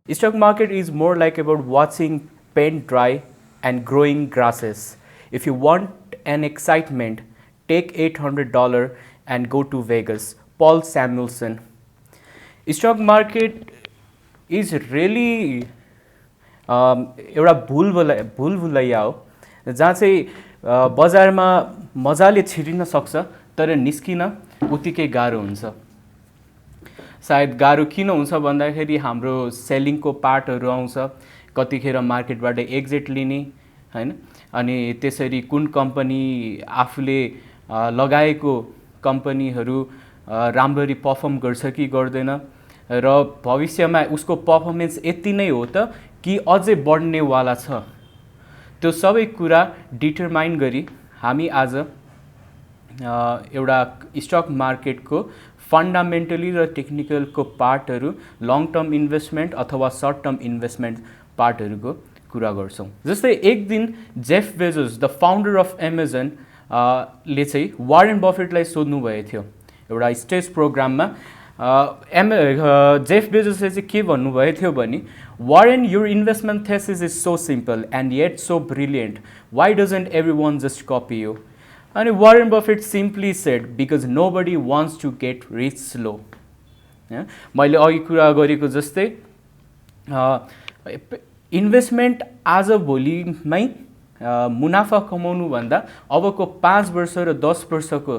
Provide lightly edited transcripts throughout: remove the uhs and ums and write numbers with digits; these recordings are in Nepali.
Stock market is more like about watching paint dry and growing grasses. If you want an excitement, take $800 and go to Vegas. Paul Samuelson. Stock market is really एउटा भुलभुलैया हो जहाँ चाहिँ बजारमा मजाले छिरिन सक्छ तर निस्किन उत्तिकै गाह्रो हुन्छ। सायद गाह्रो किन हुन्छ भन्दाखेरि हाम्रो सेलिङको पार्टहरू आउँछ, कतिखेर मार्केटबाट एक्जिट लिने हैन, अनि त्यसरी कुन कम्पनी आफूले लगाएको कम्पनीहरू राम्ररी परफर्म गर्छ कि गर्दैन र भविष्यमा उसको परफर्मेन्स यति नै हो त कि अझै बढ्नेवाला छ, त्यो सबै कुरा डिटरमाइन गरी हामी आज एउटा स्टक मार्केटको फन्डामेन्टली र टेक्निकलको पार्टहरू, लङ टर्म इन्भेस्टमेन्ट अथवा सर्ट टर्म इन्भेस्टमेन्ट पार्टहरूको कुरा गर्छौँ। जस्तै एक दिन Jeff Bezos the founder of Amazon ले चाहिँ वारेन बफेटलाई सोध्नु भएको थियो एउटा स्टेज प्रोग्राममा। जेफ बेजोसले चाहिँ के भन्नुभएको थियो भने, Warren, your investment thesis is so simple and yet so brilliant. Why doesn't everyone just copy you? And Warren Buffett simply said, because nobody wants to get rich slow. मैले अघि कुरा गरेको जस्तै इन्भेस्टमेन्ट आज भोलिमै मुनाफा कमाउनु भन्दा अबको 5 वर्ष र 10 वर्षको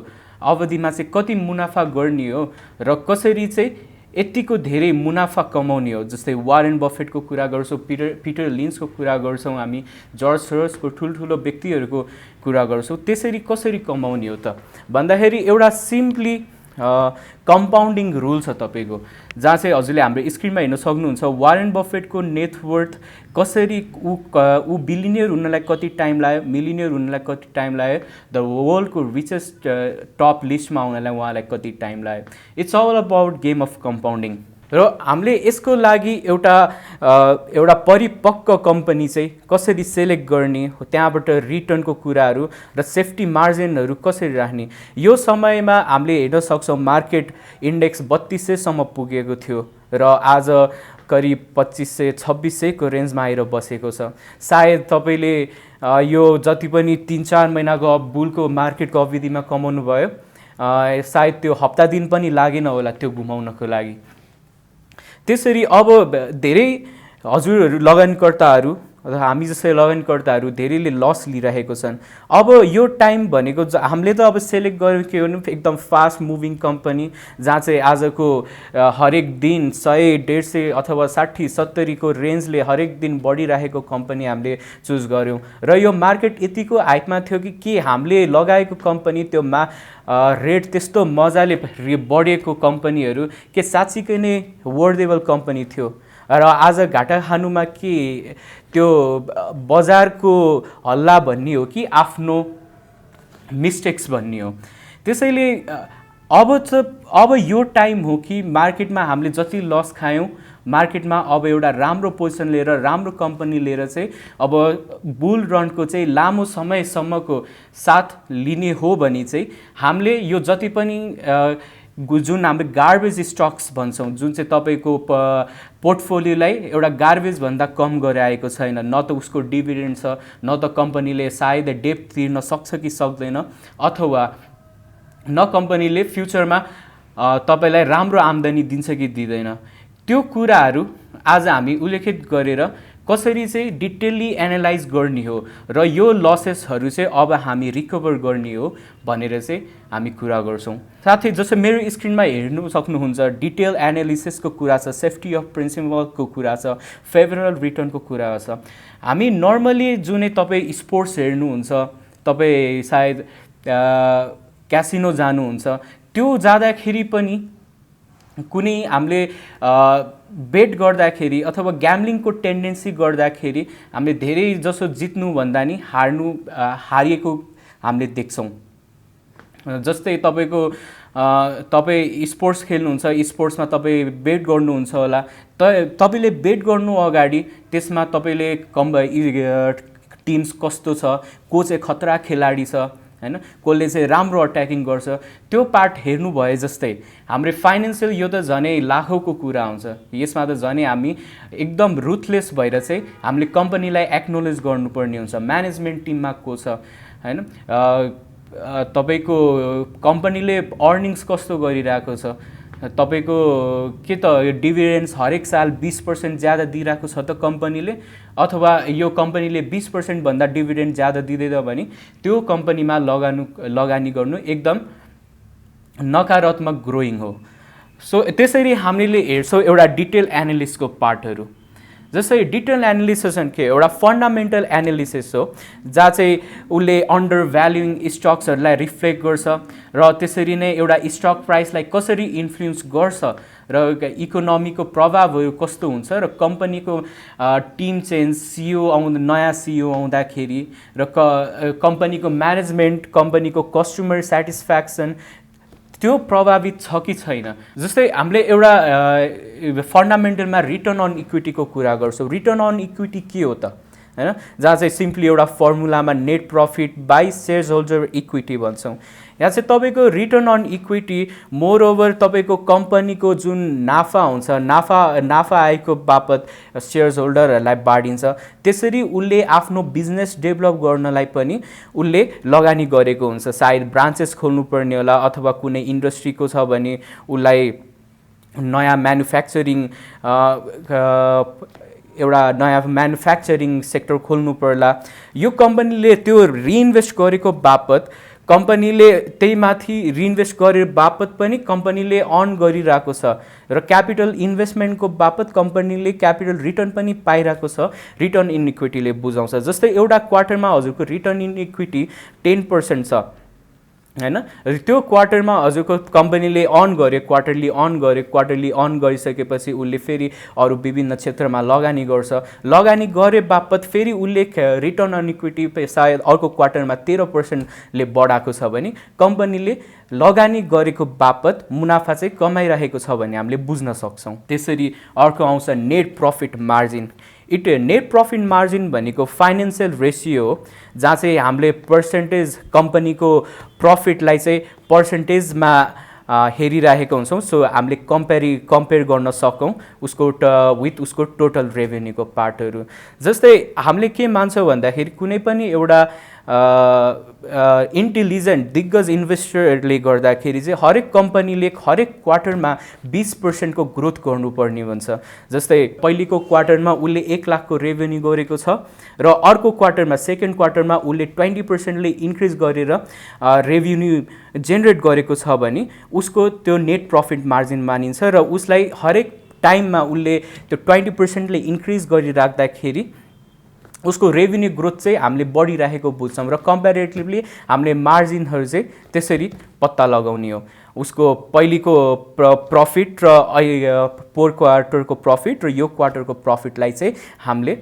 अवधिमा चाहिँ कति मुनाफा गर्ने हो र कसरी चाहिँ यतिको धेरै मुनाफा कमाउने हो। जस्तै वारेन बफेटको कुरा गर्छौँ, पिटर लिन्चको कुरा गर्छौँ, हामी जर्ज सोरोसको ठुल्ठुलो व्यक्तिहरूको कुरा गर्छौँ। त्यसरी कसरी कमाउने हो त भन्दाखेरि एउटा सिम्पली कम्पाउन्डिङ रुल छ तपाईँको, जहाँ चाहिँ हजुरले हाम्रो स्क्रिनमा हेर्न सक्नुहुन्छ। वारेन बफेटको नेटवर्थ कसरी ऊ बिलिनियर हुनलाई कति टाइम लाग्यो, मिलिनियर हुनलाई कति टाइम लाग्यो, द वर्ल्डको रिचेस्ट टप लिस्टमा आउनलाई उहाँलाई कति टाइम लाग्यो। It's all about game of compounding. र हामीले यसको लागि एउटा परिपक्व कम्पनी चाहिँ कसरी सेलेक्ट गर्ने, त्यहाँबाट रिटर्नको कुराहरू र सेफ्टी मार्जिनहरू कसरी राख्ने। यो समयमा हामीले हेर्न सक्छौँ मार्केट इन्डेक्स 3200 सम्म पुगेको थियो र आज करिब 2500-2600 को रेन्जमा आएर बसेको छ। सायद तपाईँले यो जति पनि 3-4 महिनाको बुलको मार्केटको अवधिमा कमाउनु भयो, सायद त्यो हप्ता दिन पनि लागेन होला त्यो घुमाउनको लागि। त्यसरी अब धेरै हजुरहरू लगानीकर्ताहरू अथवा हामी जस्तै लगानीकर्ताहरू धेरैले लस लिइरहेको छन्। अब यो टाइम भनेको हामीले त अब सेलेक्ट गरेको के भने एकदम फास्ट मुभिङ कम्पनी, जहाँ चाहिँ आजको हरेक दिन 100-150 अथवा 60-70 को रेन्जले हरेक दिन बढिरहेको कम्पनी हामीले चुज गऱ्यौँ। र यो मार्केट यतिको हाइपमा थियो कि के हामीले लगाएको कम्पनी त्योमा रेट त्यस्तो मजाले बढेको कम्पनीहरू के साँच्चीकै नै वर्देबल कम्पनी थियो र आज घाटा खानुमा के त्यो बजारको हल्ला भन्ने हो कि आफ्नो मिस्टेक्स भन्ने हो। त्यसैले अब यो टाइम हो कि मार्केटमा हामीले जति लस खायौँ, मार्केटमा अब एउटा राम्रो पोजिसन लिएर राम्रो कम्पनी लिएर चाहिँ अब बुल रनको चाहिँ लामो समयसम्मको साथ लिने हो भने चाहिँ हामीले यो जति पनि जुन हामीले गार्बेज स्टक्स भन्छौँ, जुन चाहिँ तपाईँको पोर्टफोलियोलाई एउटा गार्बेज भन्दा कम गराएको छैन, न त उसको डिभिडेन्ड छ, न त कम्पनीले सायद डेब्ट तिर्न सक्छ कि सक्दैन, अथवा न कम्पनीले फ्युचरमा तपाईँलाई राम्रो आम्दानी दिन्छ कि दिँदैन। त्यो कुराहरू आज हामी उल्लेखित गरेर कसरी चाहिँ डिटेलली एनालाइज गर्ने हो र यो लसेसहरू चाहिँ अब हामी रिकभर गर्ने हो भनेर चाहिँ हामी कुरा गर्छौँ। साथै जस्तो मेरो स्क्रिनमा हेर्नु सक्नुहुन्छ, डिटेल एनालिसिसको कुरा छ, सेफ्टी अफ प्रिन्सिपलको कुरा छ, फेभरेबल रिटर्नको कुरा छ। हामी नर्मली जुनै तपाईँ स्पोर्ट्स हेर्नुहुन्छ, तपाईँ सायद क्यासिनो जानुहुन्छ, त्यो जाँदाखेरि पनि कुनै हामीले बेट गर्दाखेरि अथवा ग्याम्लिङको टेन्डेन्सी गर्दाखेरि हामीले धेरै जसो जित्नु भन्दा नि हारिएको हामीले देख्छौँ। जस्तै तपाईँ स्पोर्ट्स खेल्नुहुन्छ, स्पोर्ट्समा तपाईँ बेट गर्नुहुन्छ होला, तपाईँले बेट गर्नु अगाडि त्यसमा तपाईँले टिम्स कस्तो छ, को चाहिँ खतरा खेलाडी छ हैन, कसले चाहिँ राम्रो अट्याकिङ गर्छ, त्यो पार्ट हेर्नु भए जस्तै हाम्रो फाइनेन्सियल यो त झनै लाखौँको कुरा हुन्छ। यसमा त झनै हामी एकदम रुथलेस भएर चाहिँ हामीले कम्पनीलाई एक्नोलेज गर्नुपर्ने हुन्छ, म्यानेजमेन्ट टिममा को छ हैन, तपाईँको कम्पनीले अर्निङ्स कस्तो गरिरहेको छ, तपाईँको के त डिभिडेन्ड्स हरेक साल 20% ज्यादा दिइरहेको छ त कम्पनीले, अथवा यो कम्पनीले 20% भन्दा डिभिडेन्ड ज्यादा दिँदैन भने त्यो कम्पनीमा लगानी गर्नु एकदम नकारात्मक ग्रोइङ हो। सो त्यसरी हामीले हेर्छौँ एउटा डिटेल एनालिसिसको पार्टहरू। जस्तै डिटेल एनालिसिस के एउटा फन्डामेन्टल एनालिसिस हो जहाँ चाहिँ उसले अन्डर भ्याल्युइङ स्टक्सहरूलाई रिफ्लेक्ट गर्छ र त्यसरी नै एउटा स्टक प्राइसलाई कसरी इन्फ्लुएन्स गर्छ र इकोनोमीको प्रभावहरू कस्तो हुन्छ र कम्पनीको टिम चेन्ज, नयाँ सिइओ आउँदाखेरि र कम्पनीको म्यानेजमेन्ट, कम्पनीको कस्टमर सेटिस्फ्याक्सन त्यो प्रभावित छ कि छैन। जस्तै हामीले एउटा फन्डामेन्टलमा रिटर्न अन इक्विटीको कुरा गर्छौँ। रिटर्न अन इक्विटी के हो त हैन, जहाँ चाहिँ सिम्पली एउटा फर्मुलामा net profit by shares holder equity भन्छौँ। यहाँ चाहिँ तपाईँको return on equity moreover तपाईँको कम्पनीको जुन नाफा हुन्छ, नाफा आएको बापत सेयर्स होल्डरहरूलाई बाँडिन्छ, त्यसरी उसले आफ्नो बिजनेस डेभलप गर्नलाई पनि उसले लगानी गरेको हुन्छ। सायद ब्रान्चेस खोल्नुपर्ने होला अथवा कुनै इन्डस्ट्रीको छ भने उसलाई नयाँ एउटा नयाँ म्यानुफ्याक्चरिङ सेक्टर खोल्नु पर्ला। यो कम्पनीले त्यो रिइन्भेस्ट गरेको बापत कम्पनीले त्यही माथि रिइन्भेस्ट गरे बापत पनि कम्पनीले अर्न गरिरहेको छ र क्यापिटल इन्भेस्टमेन्टको बापत कम्पनीले क्यापिटल रिटर्न पनि पाइरहेको छ। रिटर्न इन इक्विटीले बुझाउँछ। जस्तै एउटा क्वार्टरमा हजुरको रिटर्न इन इक्विटी 10% छ हैन, त्यो क्वार्टरमा हजुरको कम्पनीले अर्न गर्यो, क्वार्टरली अर्न गरिसकेपछि उसले फेरि अरू विभिन्न क्षेत्रमा लगानी गर्छ। लगानी गरे बापत फेरि उसले रिटर्न अन इक्विटी सायद अर्को क्वार्टरमा 13%ले बढाएको छ भने कम्पनीले लगानी गरेको बापत मुनाफा चाहिँ कमाइरहेको छ भने हामीले बुझ्न सक्छौँ। त्यसरी अर्को आउँछ net profit margin. Net profit margin भनेको फाइनेन्सियल रेसियो हो जहाँ चाहिँ हामीले पर्सेन्टेज कम्पनीको प्रफिटलाई चाहिँ पर्सेन्टेजमा हेरिरहेको हुन्छौँ। सो हामीले कम्पेयर गर्न सकौँ विथ उसको टोटल रेभेन्यूको पार्टहरू। जस्तै हामीले के मान्छौँ भन्दाखेरि कुनै पनि एउटा इन्टेलिजेन्ट दिग्गज इन्भेस्टरले गर्दाखेरि चाहिँ हरेक कम्पनीले हरेक क्वार्टरमा 20% को ग्रोथ गर्नुपर्ने भन्छ। जस्तै पहिलेको क्वार्टरमा उसले 1 लाखको रेभेन्यू गरेको छ र अर्को क्वार्टरमा सेकेन्ड क्वार्टरमा उसले 20%ले इन्क्रिज गरेर रेभेन्यू जेनेरेट गरेको छ भने उसको त्यो नेट प्रफिट मार्जिन मानिन्छ र उसलाई हरेक टाइममा उसले त्यो 20%ले इन्क्रिज गरिराख्दाखेरि उसको रेभेन्यू ग्रोथ चाहिँ हामीले बढिरहेको बुझ्छौँ र कम्पेरेटिभली हामीले मार्जिनहरू चाहिँ त्यसरी पत्ता लगाउने हो। उसको पहिलेको प्रफिट र पोहोर क्वार्टरको प्रफिट र यो क्वार्टरको प्रफिटलाई चाहिँ हामीले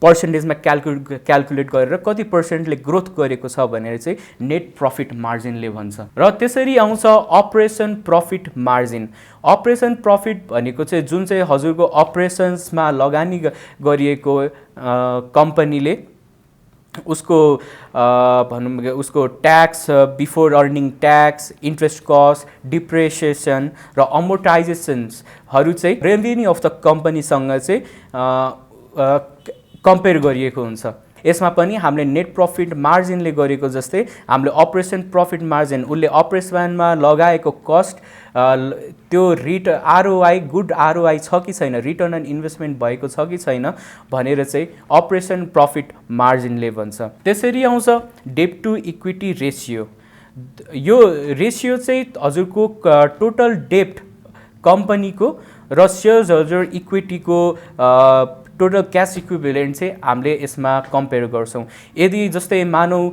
पर्सेन्टेजमा क्यालकुलेट गरेर कति पर्सेन्टले ग्रोथ गरेको छ भनेर चाहिँ नेट प्रफिट मार्जिनले भन्छ। र त्यसरी आउँछ operation profit margin. Operation profit भनेको चाहिँ जुन चाहिँ हजुरको अपरेसन्समा लगानी गरिएको कम्पनीले उसको भनौँ उसको tax, before earning tax, interest cost, depreciation र अमोर्टाइजेसन्सहरू चाहिँ रेभेन्यू अफ द कम्पनीसँग चाहिँ कम्पेयर गरिएको हुन्छ। यसमा पनि हामीले नेट प्रफिट मार्जिनले गरेको जस्तै हामीले अपरेसन प्रफिट मार्जिन उसले अपरेसनमा लगाएको कस्ट त्यो आरओआई गुड आरओआई छ कि छैन, रिटर्न अन इन्भेस्टमेन्ट भएको छ कि छैन भनेर चाहिँ अपरेसन प्रफिट मार्जिनले भन्छ। त्यसरी आउँछ डेट टु इक्विटी रेसियो। यो रेसियो चाहिँ हजुरको टोटल डेप्ट कम्पनीको र सेयर्स होल्डर इक्विटीको टोटल क्यास इक्विभेलेन्ट चाहिँ हामीले यसमा कम्पेयर गर्छौँ। यदि जस्तै मानौँ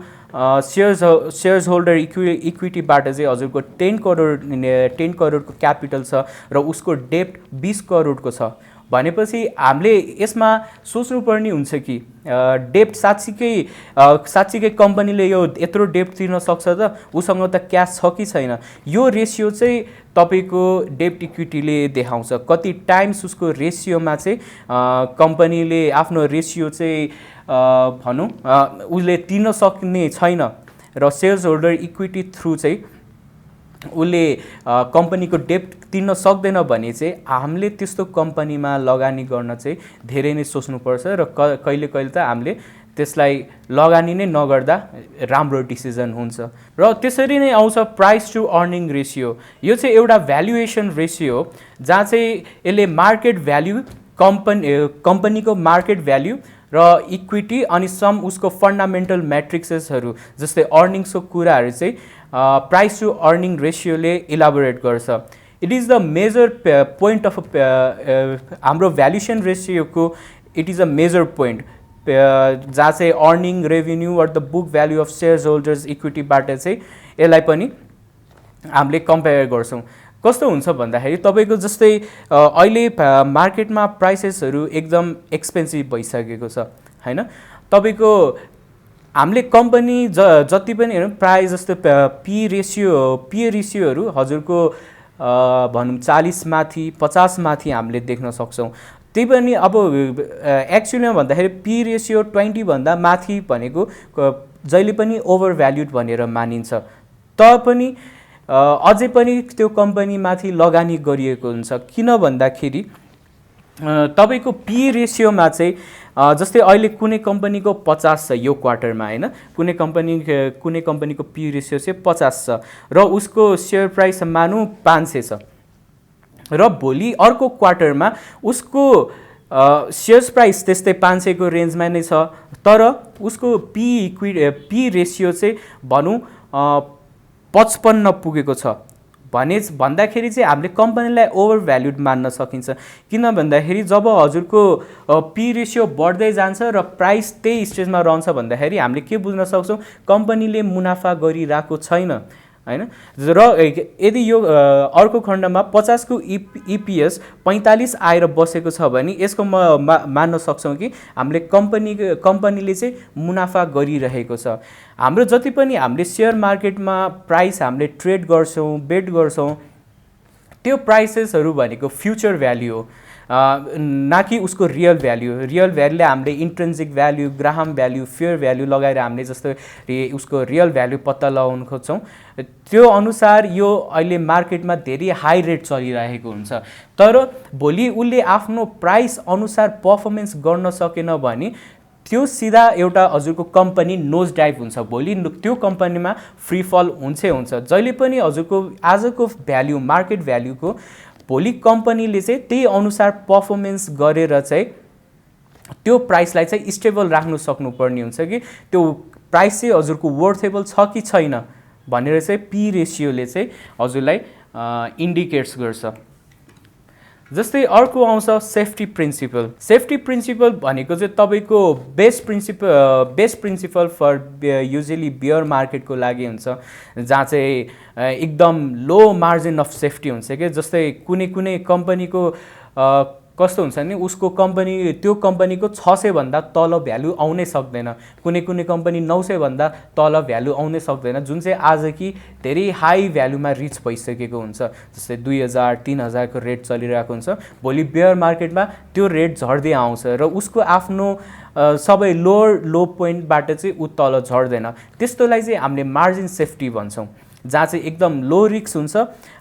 सेयर्स होल्डर इक्विटीबाट चाहिँ हजुरको 10 करोडको क्यापिटल छ र उसको डेप्ट 20 करोडको छ भनेपछि हामीले यसमा सोच्नुपर्ने हुन्छ कि डेप्ट साँच्चीकै कम्पनीले यो यत्रो डेप्ट तिर्न सक्छ त, उसँग त क्यास छ कि छैन। यो रेसियो चाहिँ तपाईँको डेप्ट इक्विटीले देखाउँछ कति टाइम्स उसको रेसियोमा चाहिँ कम्पनीले आफ्नो रेसियो चाहिँ भनौँ उसले तिर्न सक्ने छैन र सेयर्स होल्डर इक्विटी थ्रु चाहिँ उसले कम्पनीको डेब्ट तिर्न सक्दैन भने चाहिँ हामीले त्यस्तो कम्पनीमा लगानी गर्न चाहिँ धेरै नै सोच्नुपर्छ र कहिले कहिले त हामीले त्यसलाई लगानी नै नगर्दा राम्रो डिसिजन हुन्छ। र त्यसरी नै आउँछ प्राइस टु अर्निङ रेसियो। यो चाहिँ एउटा भ्यालुएसन रेसियो हो जहाँ चाहिँ यसले मार्केट भ्याल्यु कम्पनीको मार्केट भ्याल्यु र इक्विटी अनि सम उसको फन्डामेन्टल म्याट्रिक्सेसहरू जस्तै अर्निङ्सको कुराहरू चाहिँ प्राइस टु अर्निङ रेसियोले इलाबोरेट गर्छ। It is the major point of हाम्रो भ्यालुएसन रेसियोको it is a major point जहाँ चाहिँ earning revenue or the book value of shares holders इक्विटीबाट चाहिँ यसलाई पनि हामीले कम्पेयर गर्छौँ। कस्तो हुन्छ भन्दाखेरि तपाईँको जस्तै अहिले मार्केटमा प्राइसेसहरू एकदम एक्सपेन्सिभ भइसकेको छ होइन। तपाईँको हामीले कम्पनी जति पनि हेरौँ प्रायः जस्तो पी रेसियोहरू हजुरको भनौँ 40 माथि 50 माथि हामीले देख्न सक्छौँ। त्यही पनि अब एक्चुअलीमा भन्दाखेरि पी रेसियो 20 भन्दा माथि भनेको जहिले पनि ओभर भ्याल्युड भनेर मानिन्छ। पनि अझै पनि त्यो कम्पनीमाथि लगानी गरिएको हुन्छ। किन भन्दाखेरि तपाईँको पी रेसियोमा चाहिँ जस्तै अहिले कुनै कम्पनीको 50 छ यो क्वार्टरमा होइन, कुनै कम्पनीको पी रेसियो चाहिँ 50 छ र उसको सेयर प्राइस मानौँ 500 छ र भोलि अर्को क्वार्टरमा उसको सेयर्स प्राइस त्यस्तै 500 को रेन्जमा नै छ तर उसको पी रेसियो चाहिँ भनौँ 55 पुगेको छ भन्दाखेरि चाहिँ हामीले कम्पनीलाई ओभर भ्याल्युड मान्न सकिन्छ। किन भन्दाखेरि जब हजुरको पी रेसियो बढ्दै जान्छ र प्राइस त्यही स्टेजमा रहन्छ भन्दाखेरि हामीले के बुझ्न सक्छौँ, कम्पनीले मुनाफा गरिरहेको छैन हैन। र यदि यो अर्को खण्डमा 50 को इपिएस 45 आएर बसेको छ भने यसको मान्न सक्छौँ कि हामीले कम्पनीले चाहिँ मुनाफा गरिरहेको छ। हाम्रो जति पनि हामीले सेयर मार्केटमा प्राइस हामीले ट्रेड गर्छौँ बेट गर्छौँ त्यो प्राइसेसहरू भनेको फ्युचर भ्याल्यु हो न कि उसको रियल भ्याल्युले हामीले intrinsic value Graham value fair value लगाएर हामीले जस्तो उसको रियल भ्याल्यु पत्ता लगाउन खोज्छौँ। त्यो अनुसार यो अहिले मार्केटमा धेरै हाई रेट चलिरहेको हुन्छ तर भोलि उसले आफ्नो प्राइस अनुसार पर्फर्मेन्स गर्न सकेन भने त्यो सिधा एउटा हजुरको कम्पनी नोज डाइभ हुन्छ। भोलि त्यो कम्पनीमा फ्री फल हुन्छ। जहिले पनि हजुरको आजको भ्याल्यु मार्केट भ्याल्युको भोलि कम्पनीले चाहिँ त्यही अनुसार पर्फर्मेन्स गरेर चाहिँ त्यो प्राइसलाई चाहिँ स्टेबल राख्नु सक्नुपर्ने हुन्छ कि त्यो प्राइस चाहिँ हजुरको वर्थेबल छ कि छैन भनेर चाहिँ पी रेसियोले चाहिँ हजुरलाई इन्डिकेट्स गर्छ। जस्तै अर्को आउँछ सेफ्टी प्रिन्सिपल भनेको चाहिँ तपाईँको best principle for usually bear मार्केटको लागि हुन्छ जहाँ चाहिँ एकदम लो मार्जिन अफ सेफ्टी हुन्छ कि जस्तै कुनै कम्पनीको कस्तो हुन्छ नि उसको त्यो कम्पनीको 600 भन्दा तल भ्यालु आउनै सक्दैन, कुनै कम्पनी 900 भन्दा तल भ्यालु आउनै सक्दैन जुन चाहिँ आज कि धेरै हाई भ्यालुमा रिच भइसकेको हुन्छ। जस्तै 2000-3000 को रेट चलिरहेको हुन्छ, भोलि बेयर मार्केटमा त्यो रेट झर्दै आउँछ र उसको आफ्नो सबै लो पोइन्टबाट चाहिँ उ तल झर्दैन। त्यस्तोलाई चाहिँ हामीले मार्जिन सेफ्टी भन्छौँ जहाँ चाहिँ एकदम लो रिस्क हुन्छ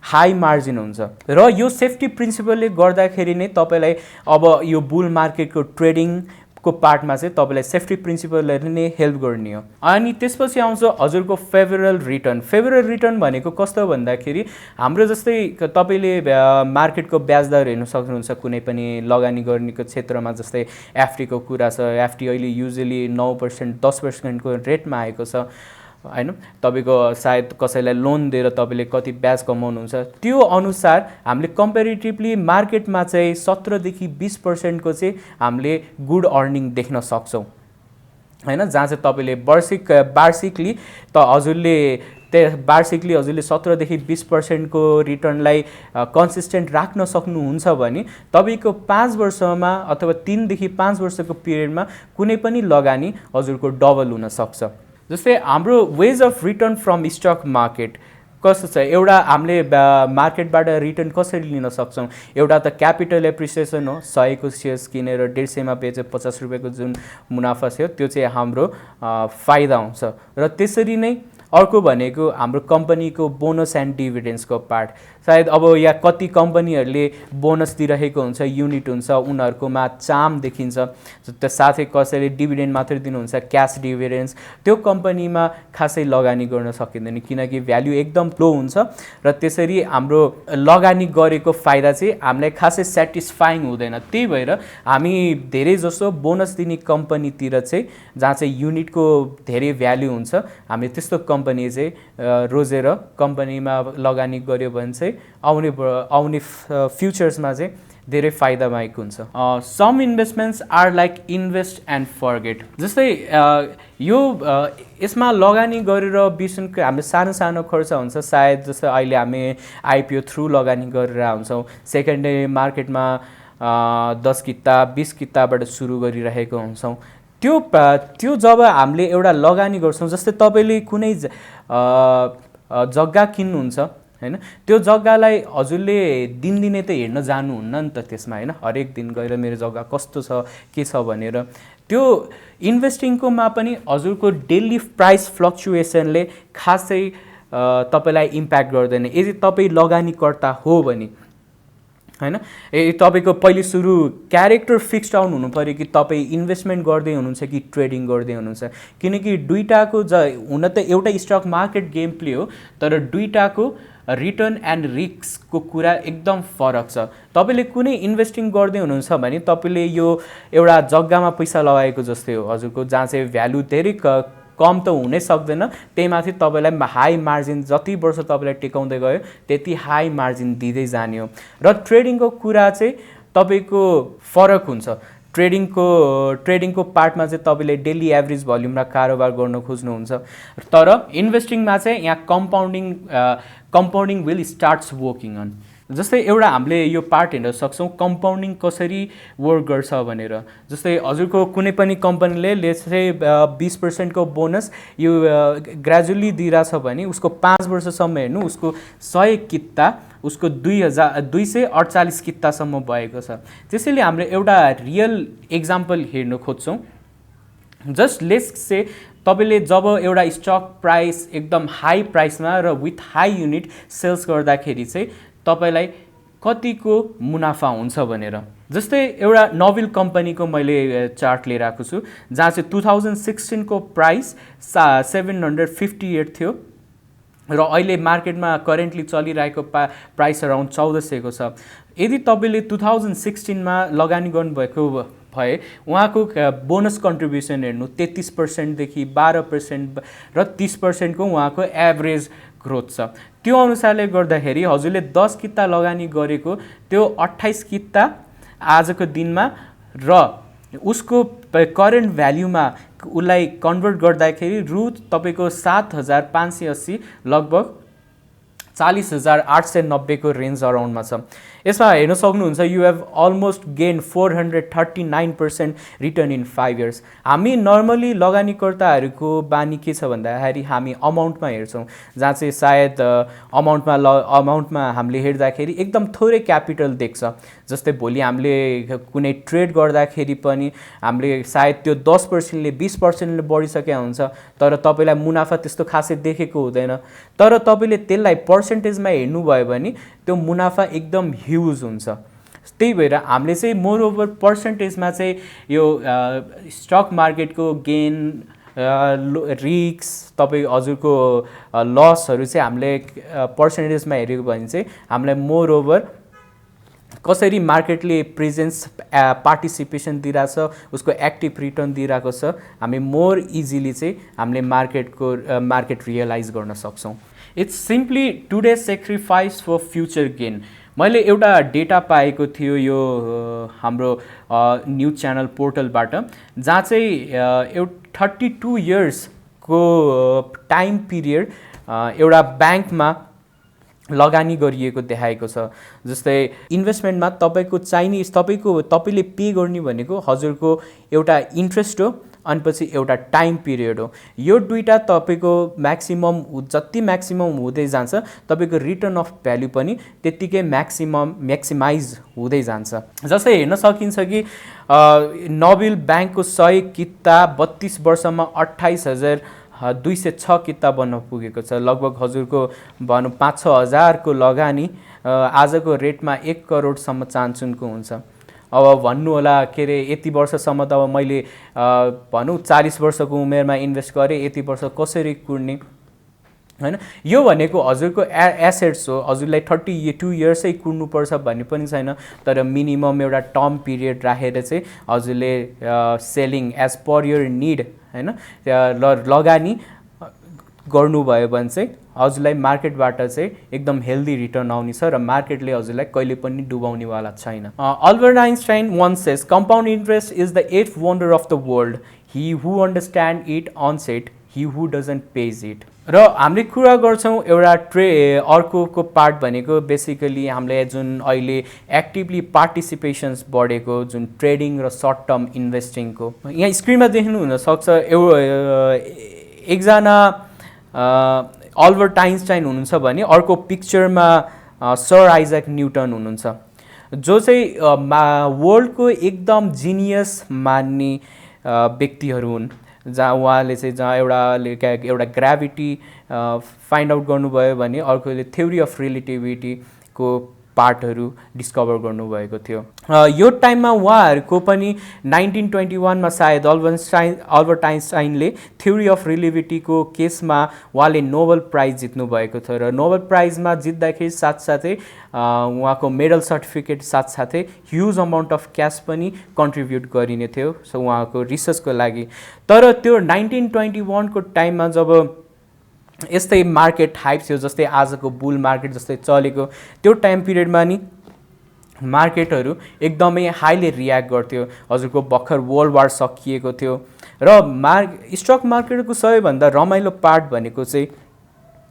हाई मार्जिन हुन्छ। र यो सेफ्टी प्रिन्सिपलले गर्दाखेरि नै तपाईँलाई अब यो बुल मार्केटको ट्रेडिङको पार्टमा चाहिँ तपाईँलाई सेफ्टी प्रिन्सिपलले नै हेल्प गर्ने हो। अनि त्यसपछि आउँछ हजुरको फेभरेबल रिटर्न भनेको कस्तो भन्दाखेरि हाम्रो जस्तै तपाईँले मार्केटको ब्याज दर हेर्न सक्नुहुन्छ कुनै पनि लगानी गर्नेको क्षेत्रमा। जस्तै एफडीको कुरा छ, एफडी अहिले युजली 9% 10% को रेटमा आएको छ हैन। तपाईको सायद कसैलाई लोन दिएर तपाईले कति ब्याज कमाउनुहुन्छ त्यो अनुसार हामीले कम्पेरिटिभली मार्केटमा चाहिँ 17 देखि 20% को चाहिँ हामीले गुड अर्निङ देख्न सक्छौं हैन। जहाँ चाहिँ तपाईले वार्षिकली त हजुरले वार्षिकली हजुरले 17 देखि 20% को रिटर्नलाई कन्सिस्टेन्ट राख्न सक्नुहुन्छ भने तपाईको 5 वर्षमा अथवा 3 देखि 5 वर्षको पिरियडमा कुनै पनि लगानी हजुरको डबल हुन सक्छ। जस्तै हाम्रो wage of return from stock market कस्तो छ, एउटा हामीले मार्केटबाट रिटर्न कसरी लिन सक्छौँ? एउटा त क्यापिटल एप्रिसिएसन हो, 100 को सेयर्स किनेर 150 मा बेचे 50 रुपियाँको जुन मुनाफा छ त्यो चाहिँ हाम्रो फाइदा हुन्छ। र त्यसरी नै अर्को भनेको हाम्रो कम्पनीको बोनस एन्ड डिभिडेन्ड्सको पार्ट। सायद अब यहाँ कति कम्पनीहरूले बोनस दिइरहेको हुन्छ, युनिट हुन्छ, उनीहरूकोमा चाम देखिन्छ, त्यो साथै कसैले डिभिडेन्ड मात्रै दिनुहुन्छ, क्यास डिभिडेन्ड्स, त्यो कम्पनीमा खासै लगानी गर्न सकिँदैन किनकि भ्याल्यु एकदम लो हुन्छ र त्यसरी हाम्रो लगानी गरेको फाइदा चाहिँ हामीलाई खासै सेटिस्फाइङ हुँदैन। त्यही भएर हामी धेरै जसो बोनस दिने कम्पनीतिर चाहिँ जहाँ चाहिँ युनिटको धेरै भ्याल्यु हुन्छ, हामी त्यस्तो कम्पनी चाहिँ रोजेर कम्पनीमा लगानी गर्यो भने चाहिँ आउने फ्युचर्समा चाहिँ धेरै फाइदामायक हुन्छ। Some investments are like invest and forget. जस्तै यो यसमा लगानी गरेर बिसनको हाम्रो सानो सानो खर्च हुन्छ, सायद जस्तै अहिले हामी आइपिओ थ्रु लगानी गरेर हुन्छौँ, सेकेन्डरी मार्केटमा 10 किता 20 किताबाट सुरु गरिरहेको हुन्छौँ। त्यो जब हामीले एउटा लगानी गर्छौँ, जस्तै तपाईँले कुनै जग्गा किन्नुहुन्छ हैन, त्यो जग्गालाई हजुरले दिनदिनै त हेर्न जानुहुन्न नि त त्यसमा हैन, हरेक दिन गएर मेरो जग्गा कस्तो छ के छ भनेर। त्यो इन्भेस्टिङकोमा पनि हजुरको डेली प्राइस फ्लक्चुएसनले खासै तपाईँलाई इम्प्याक्ट गर्दैन यदि तपाईँ लगानीकर्ता हो भने हैन। तपाईँको पहिले सुरु क्यारेक्टर फिक्स्ड डाउन हुनु पऱ्यो कि तपाईँ इन्भेस्टमेन्ट गर्दै हुनुहुन्छ कि ट्रेडिङ गर्दै हुनुहुन्छ, किनकि दुईटाको हुन त एउटा स्टक मार्केट गेम प्ले हो, तर दुईटाको रिटर्न एन्ड रिस्कको कुरा एकदम फरक छ। तपाईँले कुनै इन्भेस्टिङ गर्दै हुनुहुन्छ भने तपाईँले यो एउटा जग्गामा पैसा लगाएको जस्तै हो हजुरको, जहाँ चाहिँ भ्यालु धेरै कम त हुनै सक्दैन, त्यही माथि तपाईँलाई हाई मार्जिन जति वर्ष तपाईँलाई टेकाउँदै गयो त्यति हाई मार्जिन दिँदै जाने हो। र ट्रेडिङको कुरा चाहिँ तपाईँको फरक हुन्छ। ट्रेडिङको पार्टमा चाहिँ तपाईँले डेली एभरेज भल्युममा कारोबार गर्न खोज्नुहुन्छ, तर इन्भेस्टिङमा चाहिँ यहाँ compounding will starts working on. जस्तै एउटा हामीले यो पार्ट हेर्न सक्छौँ कम्पाउन्डिङ कसरी वर्क गर्छ भनेर। जस्तै हजुरको कुनै पनि कम्पनीले लेट्स 20% को बोनस यो ग्रेजुअली दिइरहेछ भने उसको 5 वर्षसम्म हेर्नु उसको 100 किता उसको 248 कितासम्म भएको छ। त्यसैले हामीले एउटा रियल एक्जाम्पल हेर्न खोज्छौँ। जस्ट लेट्स से तपाईँले जब एउटा स्टक प्राइस एकदम हाई प्राइसमा र विथ हाई युनिट सेल्स गर्दाखेरि चाहिँ तपाईलाई कतिको मुनाफा हुन्छ भनेर। जस्तै एउटा नोबेल कम्पनीको मैले चार्ट लिएर आएको छु, जहाँ चाहिँ 2016 को प्राइस 758 थियो र अहिले मार्केटमा करेन्टली चलिरहेको प्राइस अराउन्ड 1400 को छ। यदि तपाईँले 2016 मा लगानी गर्नुभएको भए उहाँको बोनस कन्ट्रिब्युसन हेर्नु 33% देखि 12% र 30% को उहाँको एभरेज ग्रोथ छ। त्यो अनुसारले गर्दाखेरि हजुरले 10 किता लगानी गरेको त्यो 28 किता आजको दिनमा र उसको करेन्ट भ्याल्युमा उसलाई कन्भर्ट गर्दाखेरि रु तपाईँको 7580 लगभग 40,890 को रेन्ज अराउन्डमा छ। यसमा हेर्न सक्नुहुन्छ you have almost gain 439% return in 5 years. हामी नर्मली लगानीकर्ताहरूको बानी के छ भन्दाखेरि हामी अमाउन्टमा हेर्छौँ, जहाँ चाहिँ सायद अमाउन्टमा हामीले हेर्दाखेरि एकदम थोरै क्यापिटल देख्छ। जस्तै भोलि हामीले कुनै ट्रेड गर्दाखेरि पनि हामीले सायद त्यो 10%ले 20%ले बढिसकेको हुन्छ, तर तपाईँलाई मुनाफा त्यस्तो खासै देखेको हुँदैन, तर तपाईँले त्यसलाई पर्सेन्टेजमा हेर्नुभयो भने त्यो मुनाफा एकदम ह्युज हुन्छ। त्यही भएर हामीले चाहिँ मोर ओभर पर्सेन्टेजमा चाहिँ यो स्टक मार्केटको गेन रिस्क तपाईँ हजुरको लसहरू चाहिँ हामीले पर्सेन्टेजमा हेरेको भने चाहिँ हामीलाई मोर ओभर कसरी मार्केटले प्रेजेन्स पार्टिसिपेसन दिइरहेछ, उसको एक्टिभ रिटर्न दिइरहेको छ, हामी मोर इजिली चाहिँ हामीले मार्केट रियलाइज गर्न सक्छौँ। It's simply today sacrifice for future gain. मैले एउटा डेटा पाएको थियो यो हाम्रो न्युज च्यानल पोर्टलबाट, जहाँ चाहिँ 32 इयर्सको टाइम पिरियड एउटा ब्याङ्कमा लगानी गरिएको देखाएको छ। जस्तै इन्भेस्टमेन्टमा तपाईँको चाहिने तपाईँले पे गर्ने भनेको हजुरको एउटा इन्ट्रेस्ट हो अनि पछि एउटा टाइम पिरियड हो। यो दुईटा तपाईँको जति म्याक्सिमम हुँदै जान्छ तपाईँको रिटर्न अफ भ्याल्यु पनि त्यत्तिकै म्याक्सिमाइज हुँदै जान्छ। जस्तै हेर्न सकिन्छ कि नोबेल ब्याङ्कको 100 किता 32 वर्षमा 28,206 किता बन्न पुगेको छ। लगभग हजुरको भनौँ 5-6 हजारको लगानी आजको रेटमा 1 करोडसम्म चान्चुनको हुन्छ। अब भन्नु होला के अरे यति वर्षसम्म त अब मैले भनौँ 40 वर्षको उमेरमा इन्भेस्ट गरेँ, यति वर्ष कसरी कुर्ने हैन। यो भनेको हजुरको एसेट्स हो, हजुरलाई 32 इयर्सै कुर्नुपर्छ भन्ने पनि छैन, तर मिनिमम एउटा टर्म पिरियड राखेर चाहिँ हजुरले selling as per your need हैन लगानी गर्नुभयो भने चाहिँ हजुरलाई मार्केटबाट चाहिँ एकदम हेल्दी रिटर्न आउनेछ र मार्केटले हजुरलाई कहिले पनि डुबाउनेवाला छैन। Albert Einstein once says compound interest is the eighth wonder of the world. He who understands it earns it, he who doesn't pays it. र हामीले कुरा गर्छौँ एउटा अर्को पार्ट भनेको बेसिकली हामीले जुन अहिले एक्टिभली पार्टिसिपेसन्स बढेको जुन ट्रेडिङ र सर्ट टर्म इन्भेस्टिङको, यहाँ स्क्रिनमा देख्नु हुनसक्छ एकजना अल्बर्ट आइन्स्टाइन हुनुहुन्छ भने अर्को पिक्चरमा सर आइजक न्युटन हुनुहुन्छ, जो चाहिँ वर्ल्डको एकदम जिनियस मान्ने व्यक्तिहरू हुन्। जहाँ उहाँले चाहिँ एउटा ग्राभिटी फाइन्ड आउट गर्नुभयो भने अर्कोले थ्योरी अफ रिलेटिभिटीको पार्टहरू डिस्कभर गर्नुभएको थियो। यो टाइममा उहाँहरूको पनि 1921 मा सायद अल्बर्ट आइन्स्टाइनले थ्योरी अफ रिलेटिभिटीको केसमा उहाँले नोबेल प्राइज जित्नु भएको थियो र नोबेल प्राइजमा जित्दाखेरि साथसाथै उहाँको मेडल सर्टिफिकेट साथसाथै ह्युज अमाउन्ट अफ क्यास पनि कन्ट्रिब्युट गरिने थियो सो उहाँको रिसर्चको लागि। तर त्यो 1921 को टाइममा जब यस्तै मार्केट हाइप थियो, जस्तै आजको बुल मार्केट जस्तै चलेको, त्यो टाइम पिरियडमा नि मार्केटहरू एकदमै हाईली रियाक्ट गर्थ्यो। हजुरको भर्खर वर्ल्ड वार सकिएको थियो र स्टक मार्केटको सबैभन्दा रमाइलो पार्ट भनेको चाहिँ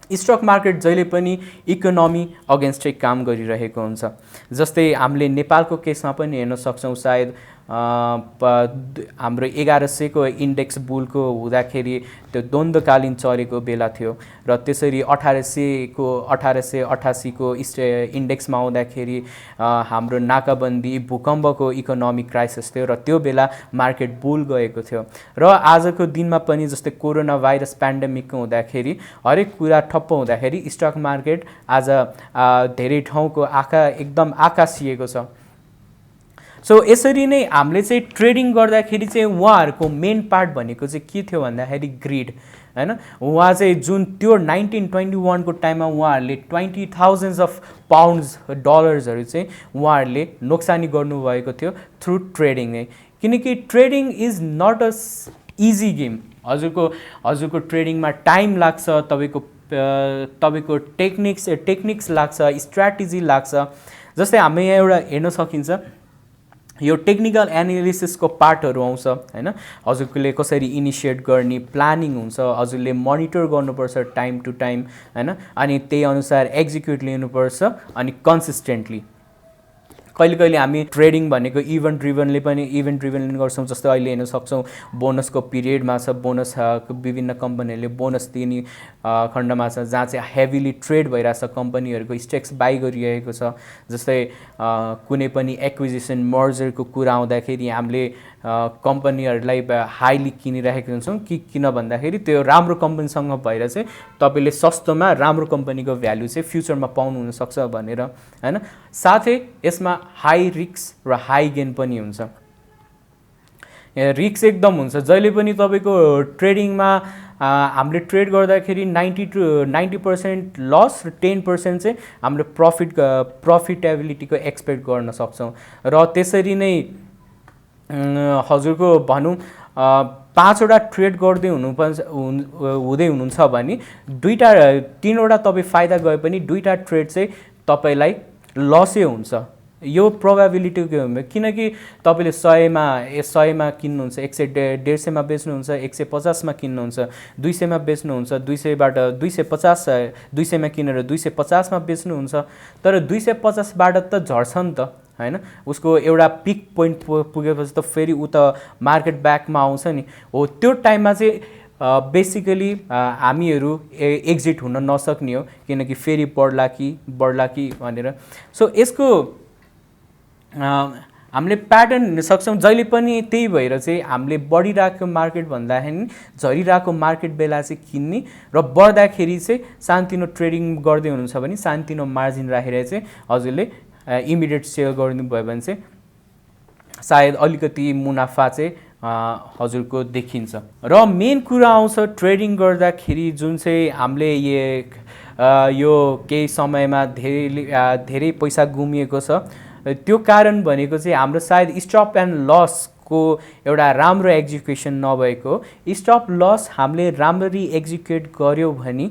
स्टक मार्केट जहिले पनि इकोनोमी अगेन्स्टै काम गरिरहेको हुन्छ। जस्तै हामीले नेपालको केसमा पनि हेर्न सक्छौँ, सायद हाम्रो 1100 को इन्डेक्स बुलको हुँदाखेरि त्यो द्वन्द्वकालीन चलेको बेला थियो र त्यसरी 1888 को इन्डेक्समा आउँदाखेरि हाम्रो नाकाबन्दी भूकम्पको इकोनोमिक क्राइसिस थियो र त्यो बेला मार्केट बुल गएको थियो। र आजको दिनमा पनि जस्तै कोरोना भाइरस पेन्डेमिकको हुँदाखेरि हरेक कुरा ठप्प हुँदाखेरि स्टक मार्केट आज धेरै ठाउँको एकदम आकाशिएको छ। सो यसरी नै हामीले चाहिँ ट्रेडिङ गर्दाखेरि चाहिँ उहाँहरूको मेन पार्ट भनेको चाहिँ के थियो भन्दाखेरि ग्रिड हैन। उहाँ चाहिँ जुन त्यो 1921 को टाइममा उहाँहरूले 20,000 अफ पाउन्ड्स डलर्सहरू चाहिँ उहाँहरूले नोक्सानी गर्नुभएको थियो थ्रु ट्रेडिङ नै, किनकि trading is not a easy game. हजुरको ट्रेडिङमा टाइम लाग्छ, तपाईँको टेक्निक्स लाग्छ, स्ट्र्याटेजी लाग्छ। जस्तै हामी यहाँ एउटा हेर्न सकिन्छ यो टेक्निकल एनालिसिसको पार्टहरू आउँछ हैन। हजुरले कसरी इनिसिएट गर्ने प्लानिङ हुन्छ, हजुरले मोनिटर गर्नुपर्छ टाइम टु टाइम हैन, अनि त्यही अनुसार एक्जिक्युट लिनुपर्छ अनि कन्सिस्टेन्टली। कहिले हामी ट्रेडिङ भनेको इभेन्ट ड्रिभनले गर्छौँ। जस्तै अहिले हेर्न सक्छौँ बोनसको पिरियडमा छ, बोनस विभिन्न कम्पनीहरूले बोनस दिने खण्डमा छ जहाँ चाहिँ हेभिली ट्रेड भइरहेछ, कम्पनीहरूको स्टेक्स बाई गरिरहेको छ। जस्तै कुनै पनि एक्विजिसन मर्जरको कुरा आउँदाखेरि हामीले कम्पनीहरूलाई हाईली किनिरहेको हुन्छौँ किन भन्दाखेरि त्यो राम्रो कम्पनीसँग भएर चाहिँ तपाईँले सस्तोमा राम्रो कम्पनीको भ्यालु चाहिँ फ्युचरमा पाउनु हुनसक्छ भनेर हैन। साथै यसमा हाई रिस्क र हाई गेन पनि हुन्छ। रिस्क एकदम हुन्छ, जहिले पनि तपाईँको ट्रेडिङमा हामीले ट्रेड गर्दाखेरि 90% लस र 10% चाहिँ हामीले प्रफिटेबिलिटीको एक्सपेक्ट गर्न सक्छौँ। र त्यसरी नै हजुरको भनौँ 5वटा ट्रेड गर्दै हुँदै हुनुहुन्छ भने 3वटा तपाईँ फाइदा गए पनि 2टा ट्रेड चाहिँ तपाईँलाई लसै हुन्छ। यो प्रोबेबिलिटी किनकि तपाईँले 100मा किन्नुहुन्छ, 150 मा बेच्नुहुन्छ, 150 मा किन्नुहुन्छ, 200 मा बेच्नुहुन्छ, 200बाट 250 200 मा किनेर 250 मा बेच्नुहुन्छ। तर 250बाट त झर्छ नि त हैन, उसको एउटा पिक पोइन्ट पुगेपछि त फेरि उ त मार्केट ब्याकमा आउँछ नि हो। त्यो टाइममा चाहिँ बेसिकली हामीहरू एक्जिट हुन नसक्ने हो, किनकि फेरि बढ्ला कि भनेर। सो यसको हामीले प्याटर्न हेर्न सक्छौँ। जहिले पनि त्यही भएर चाहिँ हामीले बढिरहेको मार्केट भन्दाखेरि झरिरहेको मार्केट बेला चाहिँ किन्ने र बढ्दाखेरि चाहिँ सानोतिनो ट्रेडिङ गर्दै हुनुहुन्छ भने सानोतिनो मार्जिन राखेर चाहिँ हजुरले इमिडिएट सेल गर्नुभयो भने चाहिँ सायद अलिकति मुनाफा चाहिँ हजुरको देखिन्छ। र मेन कुरा आउँछ ट्रेडिङ गर्दाखेरि जुन चाहिँ हामीले यो केही समयमा धेरै पैसा गुमिएको छ, त्यो कारण भनेको चाहिँ हाम्रो सायद स्टप एन्ड लसको एउटा राम्रो एक्जिक्युसन नभएको। स्टप लस हामीले राम्ररी एक्जिक्युट गर्यो भने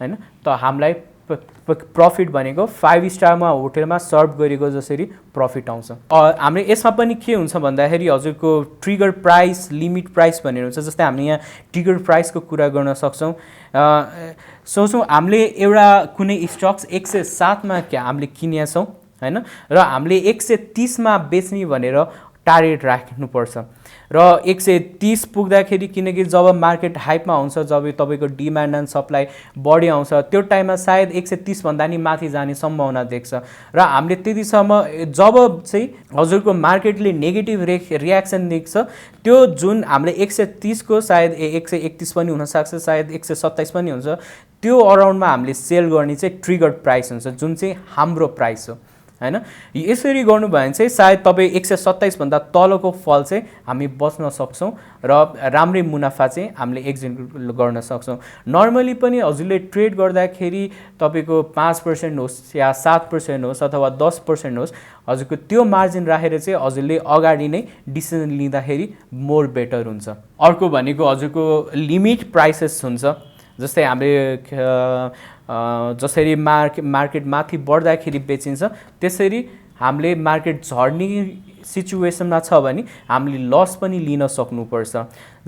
हैन त हामीलाई प्रफिट भनेको 5 स्टारमा होटलमा सर्भ गरेको जसरी प्रफिट आउँछ। हामीले यसमा पनि के हुन्छ भन्दाखेरि हजुरको ट्रिगर प्राइस, लिमिट प्राइस भनेर हुन्छ। जस्तै हामीले यहाँ ट्रिगर प्राइसको कुरा गर्न सक्छौँ। सोचौँ हामीले एउटा कुनै स्टक्स 107 मा हामीले किनेका छौँ हैन, र हामीले 130 मा बेच्ने भनेर टार्गेट राख्नुपर्छ। र 130 पुग्दाखेरि, किनकि जब मार्केट हाइपमा हुन्छ, जब तपाईँको डिमान्ड एन्ड सप्लाई बढी आउँछ, त्यो टाइममा सायद 130 भन्दा नि माथि जाने सम्भावना देख्छ। र हामीले त्यतिसम्म जब चाहिँ हजुरको मार्केटले नेगेटिभ रियाक्सन देख्छ, त्यो जुन हामीले 130 को सायद 131 पनि हुनसक्छ, सायद 127 पनि हुन्छ, त्यो अराउन्डमा हामीले सेल गर्ने चाहिँ ट्रिगर्ड प्राइस हुन्छ, जुन चाहिँ हाम्रो प्राइस हो हैन। यसरी गर्नुभयो भने चाहिँ सायद तपाईँ 127 भन्दा तलको फल चाहिँ हामी बच्न सक्छौँ र राम्रै मुनाफा चाहिँ हामीले एक्जिट गर्न सक्छौँ। नर्मली पनि हजुरले ट्रेड गर्दाखेरि तपाईँको 5% होस् या 7% होस् अथवा 10% होस्, हजुरको त्यो मार्जिन राखेर चाहिँ हजुरले अगाडि नै डिसिजन लिँदाखेरि मोर बेटर हुन्छ। अर्को भनेको हजुरको लिमिट प्राइसेस हुन्छ। जस्तै हामीले जसरी मार्केट माथि बढ्दाखेरि बेचिन्छ, त्यसरी हामीले मार्केट झर्ने सिचुएसनमा छ भने हामीले लस पनि लिन सक्नुपर्छ।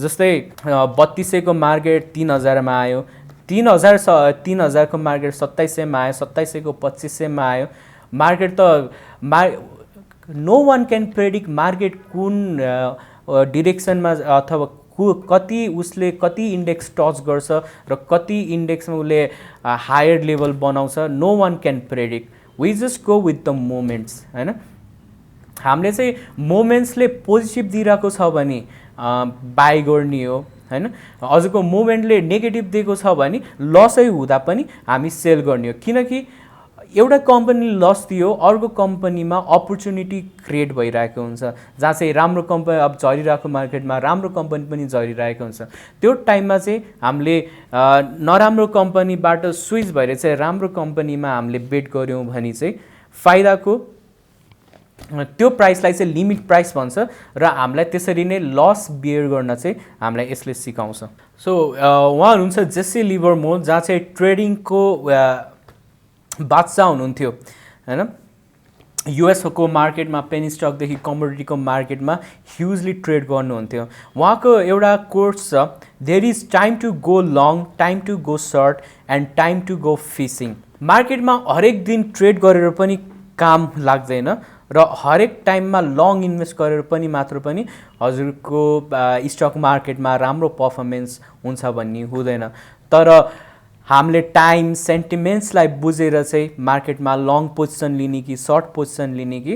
जस्तै 3200 को मार्केट 3000 मा आयो, 3000 को मार्केट 2700 मा आयो, 2700 को 2500 मा आयो। मार्केट त no one can predict market कुन डिरेक्सनमा अथवा कति उसले कति इन्डेक्स टच गर्छ र कति इन्डेक्समा उसले हायर लेभल बनाउँछ। No one can predict, we just go with the moments हैन। हामीले चाहिँ मोमेन्ट्सले पोजिटिभ दिइरहेको छ भने बाई गर्ने हो हैन, हजुरको मोमेन्टले नेगेटिभ दिएको छ भने लसै हुँदा पनि हामी सेल गर्ने हो। किनकि एउटा कम्पनीले लस दियो, अर्को कम्पनीमा अपर्च्युनिटी क्रिएट भइरहेको हुन्छ, जहाँ चाहिँ राम्रो कम्पनी अब झरिरहेको मार्केटमा राम्रो कम्पनी पनि झरिरहेको हुन्छ। त्यो टाइममा चाहिँ हामीले नराम्रो कम्पनीबाट स्विच भएर चाहिँ राम्रो कम्पनीमा हामीले बेट गऱ्यौँ भने चाहिँ फाइदाको त्यो प्राइसलाई चाहिँ लिमिट प्राइस भन्छ र हामीलाई त्यसरी नै लस बियर गर्न चाहिँ हामीलाई यसले सिकाउँछ। सो उहाँ हुनुहुन्छ जेसी लिभरमोर, जहाँ चाहिँ ट्रेडिङको बादशाह हुनुहुन्थ्यो हैन। युएसको मार्केटमा पेनी स्टकदेखि कमोडिटीको मार्केटमा ह्युजली ट्रेड गर्नुहुन्थ्यो। उहाँको एउटा कोट्स छ, there is time to go long, time to go short and time to go fishing. मार्केटमा हरेक दिन ट्रेड गरेर पनि काम लाग्दैन र हरेक टाइममा लङ इन्भेस्ट गरेर पनि मात्र पनि हजुरको स्टक मार्केटमा राम्रो पर्फर्मेन्स हुन्छ भन्ने हुँदैन। तर हामीले टाइम सेन्टिमेन्ट्सलाई बुझेर चाहिँ मार्केटमा लङ पोजिसन लिने कि सर्ट पोजिसन लिने कि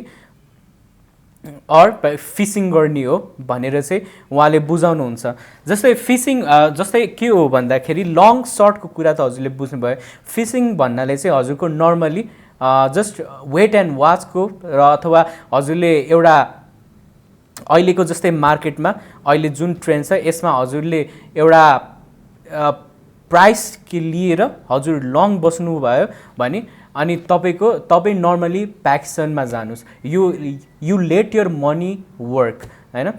अर फिसिङ गर्ने हो भनेर चाहिँ उहाँले बुझाउनुहुन्छ। जस्तै फिसिङ जस्तै के हो भन्दाखेरि लङ सर्टको कुरा त हजुरले बुझ्नुभयो। फिसिङ भन्नाले चाहिँ हजुरको नर्मली जस्ट वेट एन्ड वाचको र अथवा हजुरले एउटा अहिलेको जस्तै मार्केटमा अहिले जुन ट्रेन्ड छ यसमा हजुरले एउटा प्राइस कि लिएर हजुर लङ बस्नुभयो भने अनि तपाईँ नर्मली प्याक्सनमा जानुहोस्। You let your money work हैन।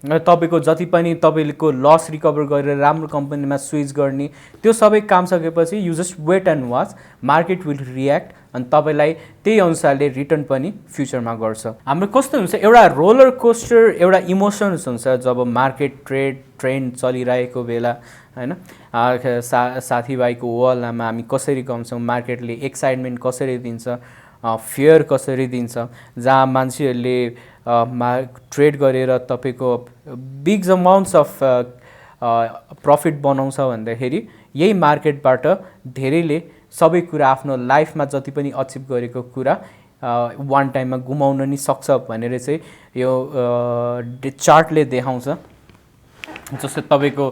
तपाईँको जति पनि तपाईँको लस रिकभर गरेर राम्रो कम्पनीमा स्विच गर्ने त्यो सबै काम सकेपछि you just wait and watch, market will react अनि तपाईँलाई त्यही अनुसारले रिटर्न पनि फ्युचरमा गर्छ। हाम्रो कस्तो हुन्छ, एउटा रोलर कोस्टर एउटा इमोसन्स हुन्छ जब मार्केट ट्रेन्ड चलिरहेको बेला हैन। साथीभाइको वलमा हामी कसरी गम्छौँ, मार्केटले एक्साइटमेन्ट कसरी दिन्छ फेयर कसरी दिन्छ, जहाँ मान्छेहरूले ट्रेड गरेर तपाईँको बिग अमाउन्ट्स अफ प्रफिट बनाउँछ भन्दाखेरि यही मार्केटबाट धेरैले सबै कुरा आफ्नो लाइफमा जति पनि अचिभ गरेको कुरा वान टाइममा गुमाउन नि सक्छ भनेर चाहिँ यो चार्टले देखाउँछ। जस्तै तपाईँको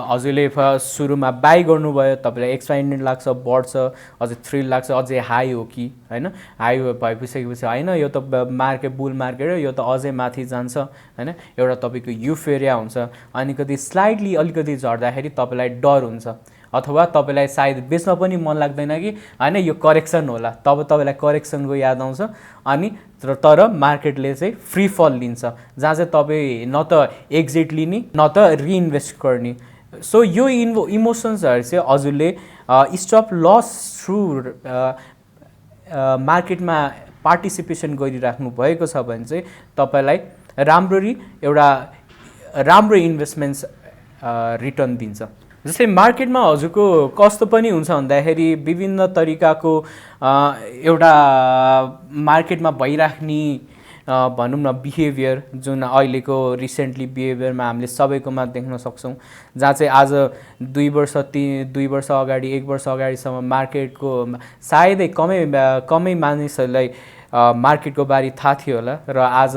हजुरले सुरुमा बाई गर्नुभयो, तपाईँलाई एक्सपाइन्डेन्ट लाग्छ, बढ्छ, अझै थ्रिल लाग्छ, अझै हाई हो कि होइन, हाई भइसकेपछि होइन यो त मार्केट बुल मार्केट हो, यो त अझै माथि जान्छ होइन, एउटा तपाईँको युफेरिया हुन्छ। अनि कति स्लाइडली अलिकति झर्दाखेरि तपाईँलाई डर हुन्छ, अथवा तपाईँलाई सायद बेच्न पनि मन लाग्दैन कि होइन यो करेक्सन होला, तब तपाईँलाई करेक्सनको याद आउँछ। अनि तर मार्केटले चाहिँ फ्री फल लिन्छ, जहाँ चाहिँ तपाईँ न त एक्जिट लिने न त रिइन्भेस्ट गर्ने। सो यो इमोसन्सहरू चाहिँ हजुरले स्टप लस थ्रु मार्केटमा पार्टिसिपेसन गरिराख्नु भएको छ भने चाहिँ तपाईँलाई राम्ररी एउटा राम्रो इन्भेस्टमेन्ट्स रिटर्न दिन्छ। जस्तै मार्केटमा हजुरको कस्तो पनि हुन्छ भन्दाखेरि विभिन्न तरिकाको एउटा मार्केटमा भइराख्ने भनौँ न बिहेभियर, जुन अहिलेको रिसेन्टली बिहेभियरमा हामीले सबैकोमा देख्न सक्छौँ, जहाँ चाहिँ आज 2 वर्ष अगाडि 1 वर्ष अगाडिसम्म मार्केटको सायदै कमै मानिसहरूलाई मार्केटको बारे थाहा थियो होला, र आज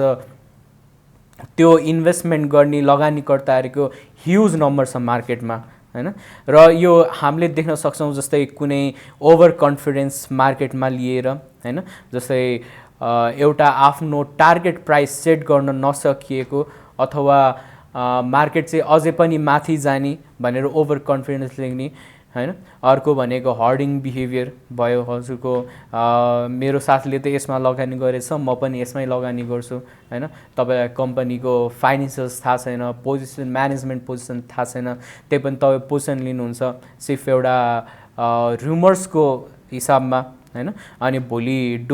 त्यो इन्भेस्टमेन्ट गर्ने लगानीकर्ताहरूको ह्युज नम्बर छ मार्केटमा होइन। र यो हामीले देख्न सक्छौँ जस्तै कुनै ओभर कन्फिडेन्स मार्केटमा लिएर होइन, जस्तै एउटा आफ्नो टार्गेट प्राइस सेट गर्न नसकिएको, अथवा मार्केट चाहिँ अझै पनि माथि जाने भनेर ओभर कन्फिडेन्स लेख्ने होइन। अर्को भनेको हर्डिङ बिहेभियर भयो हजुरको, मेरो साथीले त यसमा लगानी गरेछ म पनि यसमै लगानी गर्छु होइन। तपाईँलाई कम्पनीको फाइनेन्सियल्स थाहा छैन, पोजिसन म्यानेजमेन्ट पोजिसन थाहा छैन, त्यही पनि तपाईँ पोजिसन लिनुहुन्छ सिर्फ एउटा र्युमर्सको हिसाबमा होइन। अनि भोलि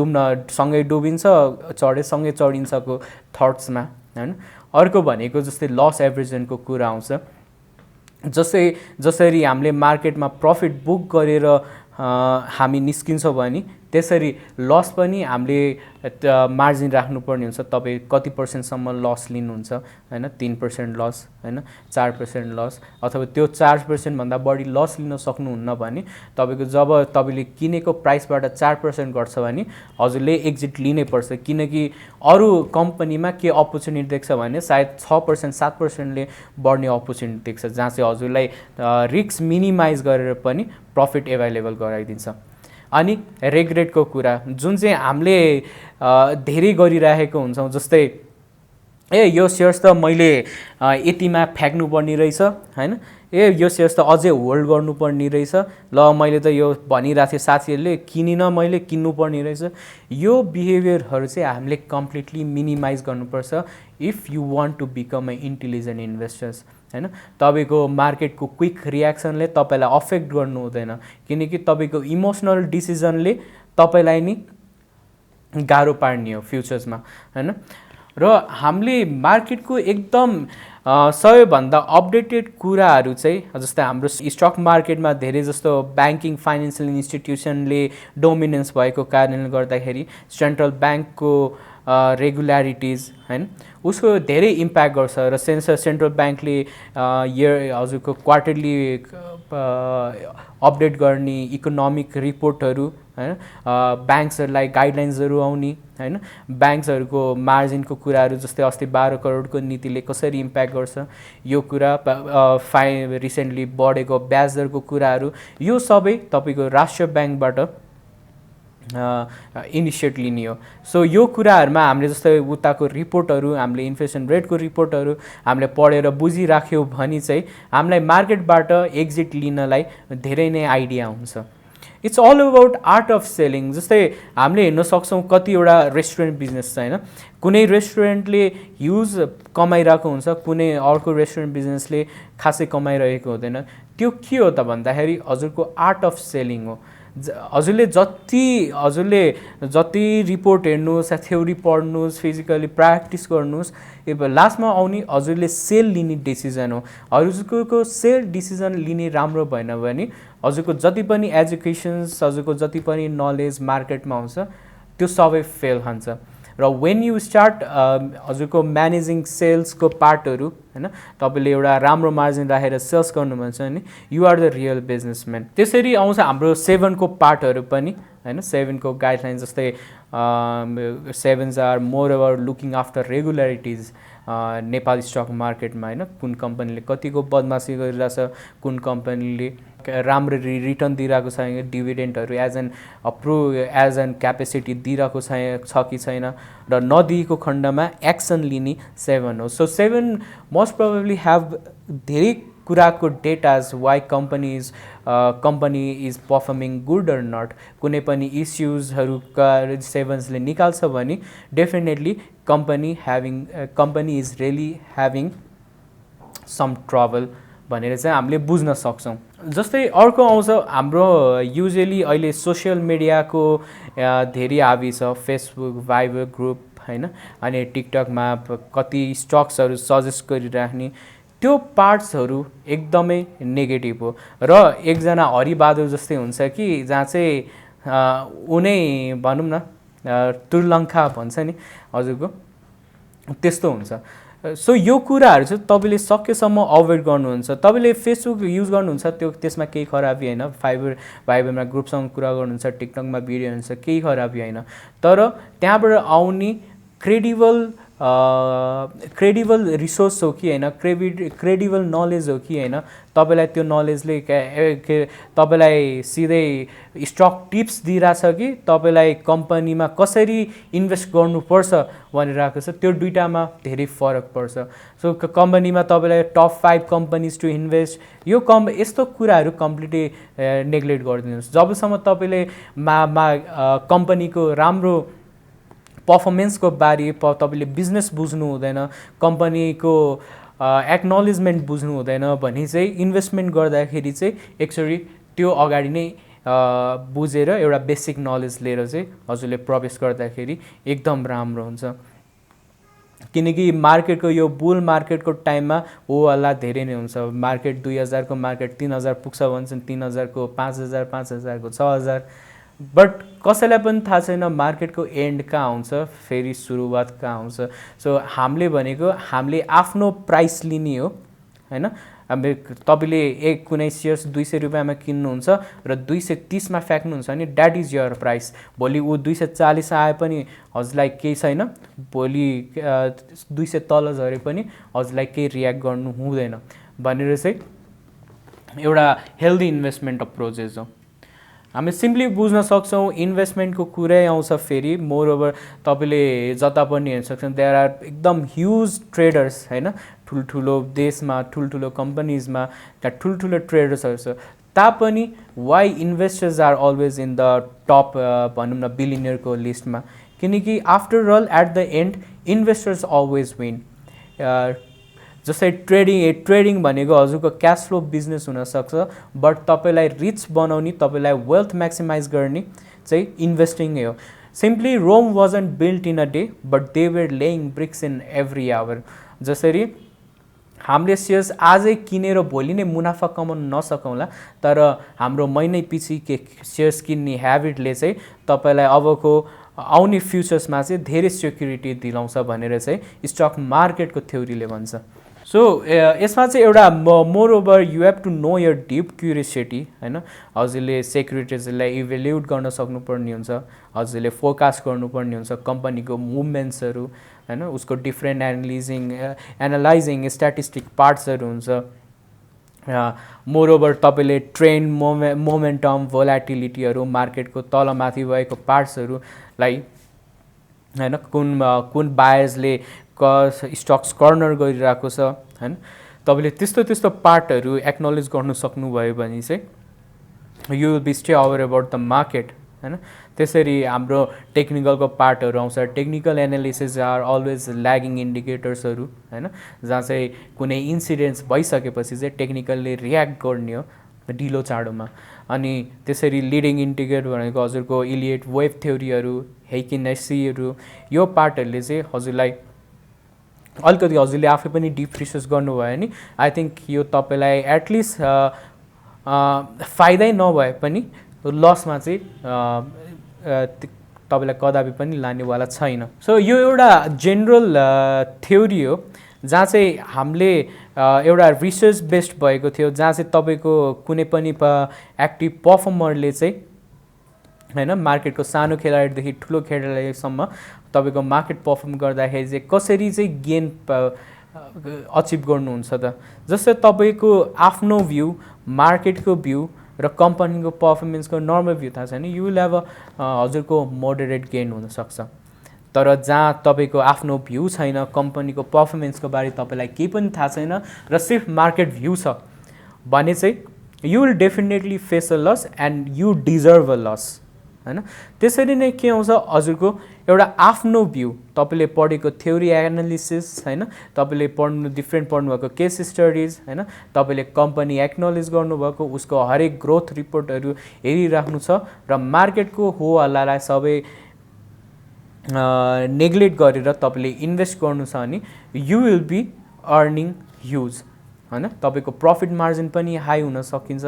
सँगै डुबिन्छ, सँगै चढिन्छको थट्समा होइन। अर्को भनेको जस्तै लस एभरेजनको कुरा आउँछ। जसरी हामीले मार्केटमा प्रफिट बुक गरेर हामी निस्किन्छौँ भने त्यसरी लस पनि हामीले मार्जिन राख्नुपर्ने हुन्छ। तपाईँ कति पर्सेन्टसम्म लस लिनुहुन्छ होइन, 3% लस होइन, 4% लस, अथवा त्यो 4% भन्दा बढी लस लिन सक्नुहुन्न भने तपाईँको जब तपाईँले किनेको प्राइसबाट 4% घट्छ भने हजुरले एक्जिट लिनै पर्छ। किनकि अरू कम्पनीमा के अपर्च्युनिटी देख्छ भने सायद 6% 7%ले बढ्ने अपर्च्युनिटी देख्छ, जहाँ चाहिँ हजुरलाई रिस्क मिनिमाइज गरेर पनि प्रफिट एभाइलेबल गराइदिन्छ। अनि रेग्रेटको कुरा जुन चाहिँ हामीले धेरै गरिरहेको हुन्छौँ, जस्तै यो सेयर्स त मैले यतिमा फ्याँक्नुपर्ने रहेछ होइन, यो सेयर्स त अझै होल्ड गर्नुपर्ने रहेछ, ल मैले त यो भनिरहेको थिएँ साथीहरूले किनिनँ, मैले किन्नुपर्ने रहेछ। यो बिहेभियरहरू चाहिँ हामीले कम्प्लिटली मिनिमाइज गर्नुपर्छ if you want to become a intelligent investors होइन। तपाईँको मार्केटको क्विक रियाक्सनले तपाईँलाई अफेक्ट गर्नु हुँदैन, किनकि तपाईँको इमोसनल डिसिजनले तपाईँलाई नि गाह्रो पार्ने हो फ्युचर्समा होइन। र हामीले मार्केटको एकदम सबैभन्दा अपडेटेड कुराहरू चाहिँ जस्तै हाम्रो स्टक मार्केटमा धेरै जस्तो ब्याङ्किङ फाइनेन्सियल इन्स्टिट्युसनले डोमिनेन्स भएको कारणले गर्दाखेरि सेन्ट्रल ब्याङ्कको रेगुल्यारिटिज होइन उसको धेरै इम्प्याक्ट गर्छ। र सेन्ट्रल ब्याङ्कले हजुरको क्वार्टरली अपडेट गर्ने इकोनोमिक रिपोर्टहरू होइन, ब्याङ्क्सहरूलाई गाइडलाइन्सहरू आउने होइन, ब्याङ्क्सहरूको मार्जिनको कुराहरू जस्तै अस्ति 12 करोडको नीतिले कसरी इम्प्याक्ट गर्छ यो कुरा, रिसेन्टली बढेको ब्याज दरको कुराहरू, यो सबै तपाईँको राष्ट्रिय ब्याङ्कबाट इनिसिएट लिने हो। सो यो कुराहरूमा हामीले जस्तै उताको रिपोर्टहरू, हामीले इन्फ्लेसन रेटको रिपोर्टहरू हामीले पढेर बुझिराख्यौँ भने चाहिँ हामीलाई मार्केटबाट एक्जिट लिनलाई धेरै नै आइडिया हुन्छ। It's all about art of selling. जस्तै हामीले हेर्न सक्छौँ कतिवटा रेस्टुरेन्ट बिजनेस छ होइन, कुनै रेस्टुरेन्टले ह्युज कमाइरहेको हुन्छ, कुनै अर्को रेस्टुरेन्ट बिजनेसले खासै कमाइरहेको हुँदैन। त्यो के हो त भन्दाखेरि हजुरको आर्ट अफ सेलिङ हो। हजुरले जति रिपोर्ट हेर्नुहोस्, थ्योरी पढ्नुहोस्, फिजिकली प्र्याक्टिस गर्नुहोस्, लास्टमा आउने हजुरले सेल लिने डिसिजन हो। हजुरको सेल डिसिजन लिने राम्रो भएन भने हजुरको जति पनि एजुकेसन्स, हजुरको जति पनि नलेज मार्केटमा आउँछ त्यो सबै फेल हुन्छ र वेन यु स्टार्ट हजुरको म्यानेजिङ सेल्सको पार्टहरू हैन तपाईँले एउटा राम्रो मार्जिन राखेर सेल्स गर्नुहुन्छ भने you are the real businessman. त्यसरी आउँछ हाम्रो 7 को पार्टहरू पनि हैन 7 को गाइडलाइन जस्तै 7s are moreover looking after regularities Nepali stock मार्केटमा हैन कुन कम्पनीले कतिको बदमासी गरिरहेछ कुन कम्पनीले राम्ररी रिटर्न दिइरहेको छ डिभिडेन्डहरू एज एन क्यापेसिटी दिइरहेको छ कि छैन र नदिएको खण्डमा एक्सन लिने 7 हो। सो 7 मोस्ट प्रोबेबली ह्याभ धेरै कुराको डेटाज why company is performing good or not कुनै पनि इस्युजहरूका 7sले निकाल्छ भने definitely company is really having some trouble भनेर चाहिँ हामीले बुझ्न सक्छौँ। जस्तै अर्को आउँछ हाम्रो युजुअली अहिले सोसियल मिडियाको धेरै हाबी छ फेसबुक भाइबर ग्रुप हैन अनि टिकटकमा कति स्टक्सहरू सजेस्ट गरिराख्ने त्यो पार्ट्सहरू एकदमै नेगेटिभ हो र एकजना हरिबहादुर जस्तै हुन्छ कि जहाँ चाहिँ उनै भनौँ न तुर्लङ्खा भन्छ नि हजुरको त्यस्तो हुन्छ। सो यो कुराहरू चाहिँ तपाईँले सकेसम्म अभोइड गर्नुहुन्छ। तपाईँले फेसबुक युज गर्नुहुन्छ त्यसमा केही खराबी होइन भाइबरमा ग्रुपसँग कुरा गर्नुहुन्छ टिकटकमा भिडियो हुन्छ केही खराबी होइन तर त्यहाँबाट आउने क्रेडिबल रिसोर्स हो कि होइन क्रेडिबल नलेज हो कि होइन तपाईँलाई त्यो नलेजले तपाईँलाई सिधै स्टक टिप्स दिइरहेछ कि तपाईँलाई कम्पनीमा कसरी इन्भेस्ट गर्नुपर्छ भनेर आएको छ त्यो दुइटामा धेरै फरक पर्छ। सो कम्पनीमा तपाईँलाई टप 5 कम्पनीज टु इन्भेस्ट यो यस्तो कुराहरू कम्प्लिटली नेग्लेक्ट गरिदिनुहोस्। जबसम्म तपाईँले कम्पनीको राम्रो पर्फर्मेन्सको बारे तपाईँले बिजनेस बुझ्नु हुँदैन कम्पनीको एक्नोलेजमेन्ट बुझ्नु हुँदैन भने चाहिँ इन्भेस्टमेन्ट गर्दाखेरि चाहिँ एक्चुअली त्यो अगाडि नै बुझेर एउटा बेसिक नलेज लिएर चाहिँ हजुरले प्रवेश गर्दाखेरि एकदम राम्रो हुन्छ। किनकि मार्केटको यो बुल मार्केटको टाइममा हो हल्ला धेरै नै हुन्छ मार्केट 2000 को मार्केट 3000 पुग्छ भन्छन् 3000 को 5000 5000 को 6000 बट कसैलाई पनि थाहा छैन मार्केटको एन्ड कहाँ हुन्छ फेरि सुरुवात कहाँ हुन्छ। सो हामीले भनेको हामीले आफ्नो प्राइस लिने हो हैन तपाईँले कुनै सेयर्स 200 रुपियाँमा किन्नुहुन्छ र 230 मा फ्याक्नुहुन्छ भने द्याट इज यर प्राइस। भोलि ऊ 240 आए पनि हजुरलाई केही छैन भोलि 200 तल झरे पनि हजुरलाई केही रियाक्ट गर्नु हुँदैन भनेर चाहिँ एउटा हेल्दी इन्भेस्टमेन्ट अप्रोचेस हो। हामी सिम्पली बुझ्न सक्छौँ इन्भेस्टमेन्टको कुरै आउँछ फेरि मोर ओभर तपाईँले जता पनि हेर्न सक्छौँ देयर आर एकदम ह्युज ट्रेडर्स हैन ठुल्ठुलो देशमा ठुल्ठुलो कम्पनीजमा त्यहाँ ठुल्ठुलो ट्रेडर्सहरू छ तापनि why investors are always in the top भनौँ न बिलिनियरको लिस्टमा किनकि after all at the end investors always win. जस्तै ट्रेडिङ भनेको हजुरको क्यास फ्लो बिजनेस हुनसक्छ बट तपाईँलाई रिच बनाउने तपाईँलाई वेल्थ म्याक्सिमाइज गर्ने चाहिँ इन्भेस्टिङै हो। Simply Rome wasn't built in a day but they were laying bricks in every hour. जसरी हामीले सेयर्स आजै किनेर भोलि नै मुनाफा कमाउन नसकौँला तर हाम्रो महिनै पछि सेयर्स किन्ने ह्याबिटले चाहिँ तपाईँलाई अबको आउने फ्युचर्समा चाहिँ धेरै सेक्युरिटी दिलाउँछ भनेर चाहिँ स्टक मार्केटको थ्योरीले भन्छ। सो यसमा चाहिँ एउटा moreover you have to know your deep curiosity हैन हजुरले सेक्युरिटिजलाई इभ्यालुएट गर्न सक्नुपर्ने हुन्छ हजुरले फोरकास्ट गर्नुपर्ने हुन्छ कम्पनीको मुभमेन्ट्सहरू हैन उसको डिफ्रेन्ट एनालाइजिङ स्ट्याटिस्टिक पार्ट्सहरू हुन्छ। मोर ओभर तपाईँले ट्रेन्ड मोमेन्टम भोलाटिलिटीहरू मार्केटको तलमाथि भएको पार्ट्सहरूलाई हैन कुन बायर्सले स्टक्स कर्नर गरिरहेको छ हैन तपाईँले त्यस्तो पार्टहरू एक्नोलेज गर्नु सक्नुभयो भने चाहिँ you will be stay aware about the market हैन। त्यसरी हाम्रो टेक्निकलको पार्टहरू आउँछ technical analysis are always lagging इन्डिकेटर्सहरू हैन जहाँ चाहिँ कुनै इन्सिडेन्ट्स भइसकेपछि चाहिँ टेक्निकलले रियाक्ट गर्ने हो ढिलो चाँडोमा। अनि त्यसरी लिडिङ इन्डिकेटर भनेको हजुरको इलियट वेभ थ्योरीहरू हेकिनेसीहरू यो पार्टहरूले चाहिँ हजुरलाई अलिकति हजुरले आफै पनि डिप रिसर्च गर्नुभयो नि आई थिङ्क यो तपाईँलाई एटलिस्ट फाइदै नभए पनि लसमा चाहिँ तपाईँलाई कदापि पनि लानेवाला छैन। सो यो एउटा जेनरल थ्योरी हो जहाँ चाहिँ हामीले एउटा रिसर्च बेस्ड भएको थियो, जहाँ चाहिँ तपाईँको कुनै पनि एक्टिभ पर्फर्मरले चाहिँ हैन मार्केटको सानो खेलाडीदेखि ठुलो खेलाडीसम्म तपाईँको मार्केट पर्फर्म गर्दाखेरि चाहिँ कसरी चाहिँ गेन अचिभ गर्नुहुन्छ त। जस्तै तपाईँको आफ्नो भ्यू, मार्केटको भ्यू र कम्पनीको पर्फर्मेन्सको नर्मल भ्यू थाहा छैन, यु विल हेभ हजुरको मोडरेट गेन हुनसक्छ। तर जहाँ तपाईँको आफ्नो भ्यू छैन, कम्पनीको पर्फर्मेन्सको बारे तपाईँलाई केही पनि थाहा छैन र सिर्फ मार्केट भ्यू छ भने चाहिँ you will definitely face a loss and you deserve a loss हैन। त्यसरी नै के आउँछ हजुरको एउटा आफ्नो भ्यू, तपाईँले पढेको थ्योरी एनालिसिस हैन, तपाईँले डिफ्रेन्ट पढ्नुभएको केस स्टडिज हैन, तपाईँले कम्पनी एक्नोलेज गर्नुभएको उसको हरेक ग्रोथ रिपोर्टहरू हेरिराख्नु छ र मार्केटको हो हल्लालाई सबै नेग्लेक्ट गरेर तपाईँले इन्भेस्ट गर्नु छ भने you will be earning huge हैन। तपाईँको प्रफिट मार्जिन पनि हाई हुन सकिन्छ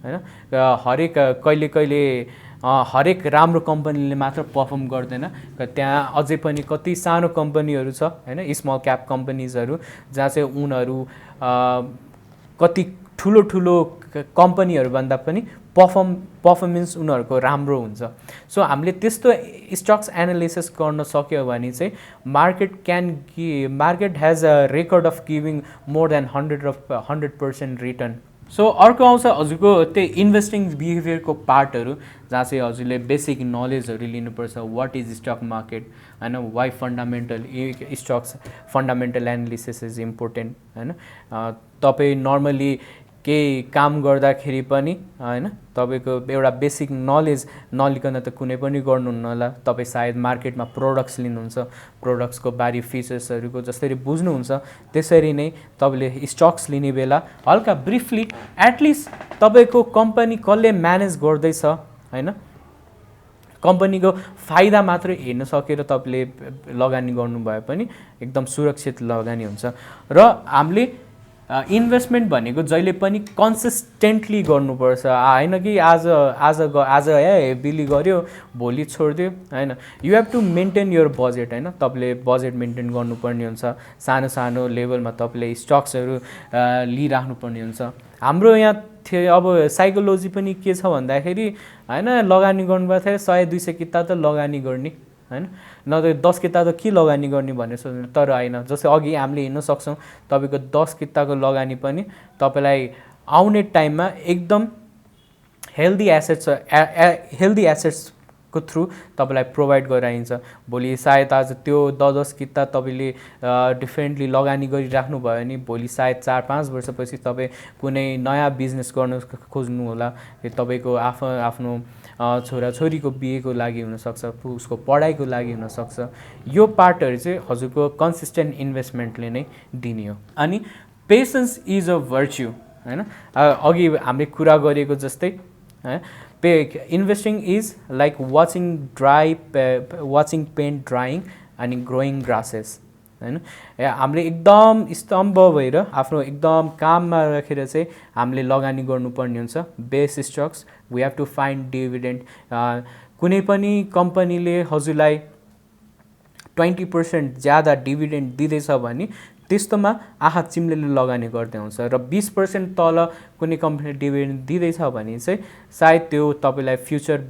हैन। हरेक कहिले हरेक राम्रो कम्पनीले मात्र पर्फर्म गर्दैन, त्यहाँ अझै पनि कति सानो कम्पनीहरू छ हैन, स्मल क्याप कम्पनीजहरू जहाँ चाहिँ उनीहरू कति ठुलो कम्पनीहरूभन्दा पनि पर्फर्मेन्स उनीहरूको राम्रो हुन्छ। सो हामीले त्यस्तो स्टक्स एनालिसिस गर्न सक्यो भने चाहिँ market has a record of giving more than 100% return. So अर्को आउँछ हजुरको त्यही इन्भेस्टिङ बिहेभियरको पार्टहरू, जहाँ चाहिँ हजुरले बेसिक नलेजहरू लिनुपर्छ। वाट इज स्टक मार्केट हैन, why fundamental stocks fundamental analysis is important हैन। तपाईँ नर्मली केही काम गर्दाखेरि पनि हैन तपाईँको एउटा बेसिक नलेज नलिकन त कुनै पनि गर्नुहुन्न होला। तपाईँ सायद मार्केटमा प्रोडक्ट्स लिनुहुन्छ, प्रोडक्ट्सको बारे फिचर्सहरूको जसरी बुझ्नुहुन्छ त्यसरी नै तपाईँले स्टक्स लिने बेला हल्का ब्रिफली एटलिस्ट तपाईँको कम्पनी कसले म्यानेज गर्दैछ हैन, कम्पनीको फाइदा मात्रै हेर्न सकेर तपाईँले लगानी गर्नुभए पनि एकदम सुरक्षित लगानी हुन्छ। र हामीले इन्भेस्टमेन्ट भनेको जहिले पनि कन्सिस्टेन्टली गर्नुपर्छ हैन कि आज हेभिली गर्यो भोलि छोडिदियो हैन। You have to maintain your budget हैन, तपाईँले बजेट मेन्टेन गर्नुपर्ने हुन्छ। सानो लेभलमा तपाईँले स्टक्सहरू लिइराख्नुपर्ने हुन्छ। हाम्रो यहाँ थियो अब साइकोलोजी पनि के छ भन्दाखेरि हैन, लगानी गर्नुभएको थियो 100-200 किता त लगानी गर्ने हैन, नत्र 10 किता त के लगानी गर्ने भनेर सोच्नु। तर हैन, जस्तै अघि हामीले हेर्न सक्छौँ तपाईँको 10 किताको लगानी पनि तपाईँलाई आउने टाइममा एकदम हेल्दी एसेट्सको थ्रु तपाईँलाई प्रोभाइड गराइन्छ। भोलि सायद आज त्यो 10 किता तपाईँले डिफ्रेन्टली लगानी गरिराख्नु भयो भने भोलि सायद 4-5 वर्षपछि तपाईँ कुनै नयाँ बिजनेस गर्न खोज्नु होला, तपाईँको आफ्नो छोराछोरीको बिहेको लागि हुनसक्छ, उसको पढाइको लागि हुनसक्छ। यो पार्टहरू चाहिँ हजुरको कन्सिस्टेन्ट इन्भेस्टमेन्टले नै दिने हो। अनि पेसेन्स इज अ भर्च्यु हैन, अघि हामीले कुरा गरेको जस्तै investing is like watching paint drying अनि ग्रोइङ ग्रासेस हैन। हामीले एकदम स्तम्भ भएर आफ्नो एकदम काममा राखेर चाहिँ हामीले लगानी गर्नुपर्ने हुन्छ। Base stocks we have to find dividend. कुनै पनि कम्पनीले हजुरलाई 20% ज्यादा डिभिडेन्ड दिँदैछ भने त्यस्तोमा आँखा चिम्लेले लगानी गर्दै हुन्छ, र 20% तल कुनै कम्पनीले डिभिडेन्ड दिँदैछ भने चाहिँ सायद त्यो तपाईँलाई फ्युचर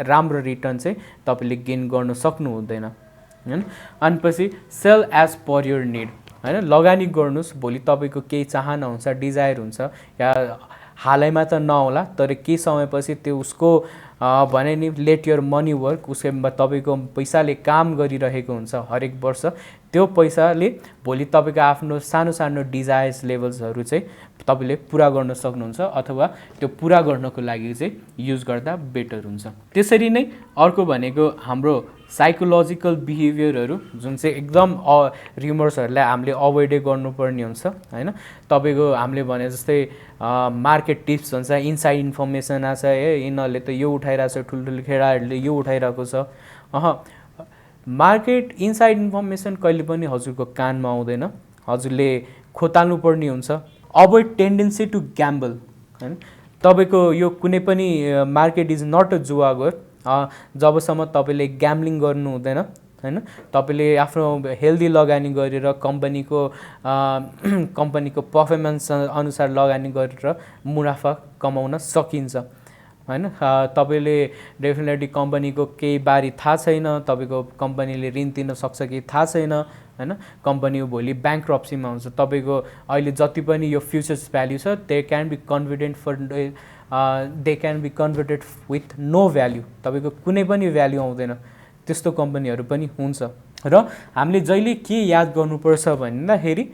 राम्रो रिटर्न चाहिँ तपाईँले गेन गर्न सक्नु हुँदैन हैन। अनि पछि sell as per your need हैन, लगानी गर्नुहोस्, भोलि तपाईँको केही चाहना हुन्छ, डिजायर हुन्छ, या हालैमा त नहोला तर केही समयपछि त्यो उसको भने नि लेट योर मनी वर्क, उसमा तपाईँको पैसाले काम गरिरहेको हुन्छ हरेक वर्ष। त्यो पैसाले भोलि तपाईँको आफ्नो सानो डिजायर्स लेभल्सहरू चाहिँ तपाईँले पुरा गर्न सक्नुहुन्छ, अथवा त्यो पुरा गर्नको लागि चाहिँ युज गर्दा बेटर हुन्छ। त्यसरी नै अर्को भनेको हाम्रो साइकोलोजिकल बिहेभियरहरू, जुन चाहिँ एकदम रिमर्सहरूलाई हामीले अभोइडै गर्नुपर्ने हुन्छ हैन। तपाईँको हामीले भने जस्तै मार्केट टिप्स भन्छ, इनसाइड इन्फर्मेसन आछ यिनीहरूले त यो उठाइरहेको छ, ठुल्ठुलो खेलाडीहरूले यो उठाइरहेको छ। मार्केट इनसाइड इन्फर्मेसन कहिले पनि हजुरको कानमा आउँदैन, हजुरले खोताल्नु पर्ने हुन्छ। अभोइड टेन्डेन्सी टु ग्याम्बल हैन, तपाईँको यो कुनै पनि मार्केट इज नट अ जुवागर जबसम्म तपाईँले ग्याम्बलिङ गर्नु हुँदैन हैन, तपाईँले आफ्नो हेल्दी लगानी गरेर कम्पनीको पर्फर्मेन्स अनुसार लगानी गरेर मुनाफा कमाउन सकिन्छ हैन। तपाईँले डेफिनेटली कम्पनीको केही बारी थाहा छैन, तपाईँको कम्पनीले ऋण तिर्न सक्छ कि थाहा छैन हैन, कम्पनी भोलि ब्याङ्क्रप्सीमा हुन्छ, तपाईँको अहिले जति पनि यो फ्युचर्स भ्याल्यु छ they can be converted with no value, तपाईँको कुनै पनि भ्याल्यु आउँदैन, त्यस्तो कम्पनीहरू पनि हुन्छ। र हामीले जहिले के याद गर्नुपर्छ भन्दाखेरि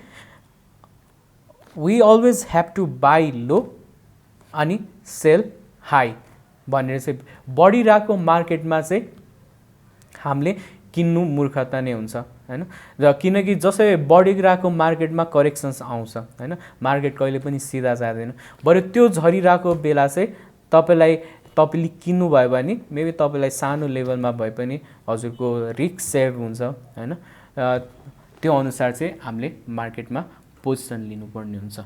we always have to buy low अनि सेल हाई भनेर चाहिँ बढिरहेको मार्केटमा चाहिँ हामीले किन्नु मूर्खता नै हुन्छ हैन। र किनकि जसै बढिरहेको मार्केटमा करेक्सन्स आउँछ हैन, मार्केट कहिले पनि सिधा जाँदैन, बरु त्यो झरिरहेको बेला चाहिँ तपाईँले किन्नुभयो भने मेबी तपाईँलाई सानो लेभलमा भए पनि हजुरको रिस्क सेभ हुन्छ हैन। त्यो अनुसार चाहिँ हामीले मार्केटमा पोजिसन लिनुपर्ने हुन्छ।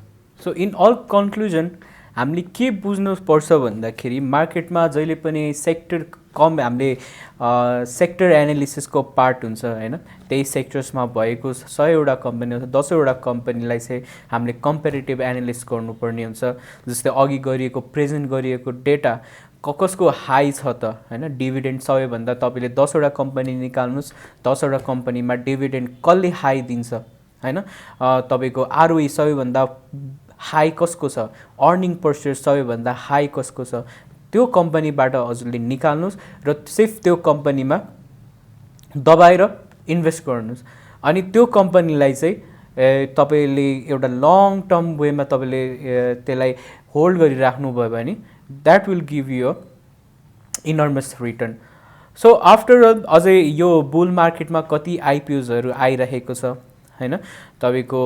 सो इन अल कन्क्लुजन हामीले के बुझ्नुपर्छ भन्दाखेरि मार्केटमा जहिले पनि हामीले सेक्टर एनालिसिसको पार्ट हुन्छ हैन, त्यही सेक्टर्समा भएको 100वटा कम्पनी अथवा 10वटा कम्पनीलाई चाहिँ हामीले कम्पेरिटिभ एनालिसिस गर्नुपर्ने हुन्छ। जस्तै अघि गरिएको प्रेजेन्ट गरिएको डेटा कसको हाई छ त हैन, डिभिडेन्ड सबैभन्दा तपाईँले 10वटा कम्पनी निकाल्नुहोस्, 10वटा कम्पनीमा डिभिडेन्ड कसले हाई दिन्छ हैन, तपाईँको आरओई सबैभन्दा हाई कसको छ, अर्निङ पर सेयर सबैभन्दा हाई कसको छ, त्यो कम्पनीबाट हजुरले निकाल्नुहोस् र सिर्फ त्यो कम्पनीमा दबाएर इन्भेस्ट गर्नुहोस्। अनि त्यो कम्पनीलाई चाहिँ तपाईँले एउटा लङ टर्म वेमा तपाईँले त्यसलाई होल्ड गरिराख्नु भयो भने that will give you enormous return. So after अझै यो बुल मार्केटमा कति आइपिओजहरू आइरहेको छ हैन, तपाईँको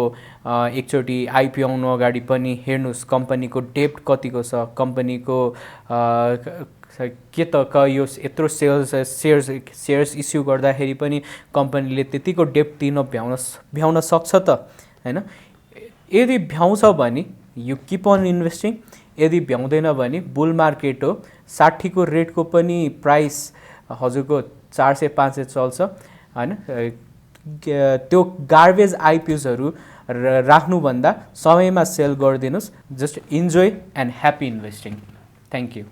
एकचोटि आइपिओ आउनु अगाडि पनि हेर्नुहोस् कम्पनीको डेप्ट कतिको छ, कम्पनीको के त यो यत्रो सेयर्स इस्यु गर्दाखेरि पनि कम्पनीले त्यतिको डेप्ट तिर्न भ्याउन सक्छ त हैन। यदि भ्याउँछ भने यु किप अन इन्भेस्टिङ, यदि भ्याउँदैन भने बुल मार्केट हो, 60 को रेटको पनि प्राइस हजुरको 400-500 चल्छ हैन। त्यो गार्बेज आइपिओजहरू राख्नुभन्दा समयमा सेल गरिदिनुहोस्। Just enjoy and happy investing. Thank you.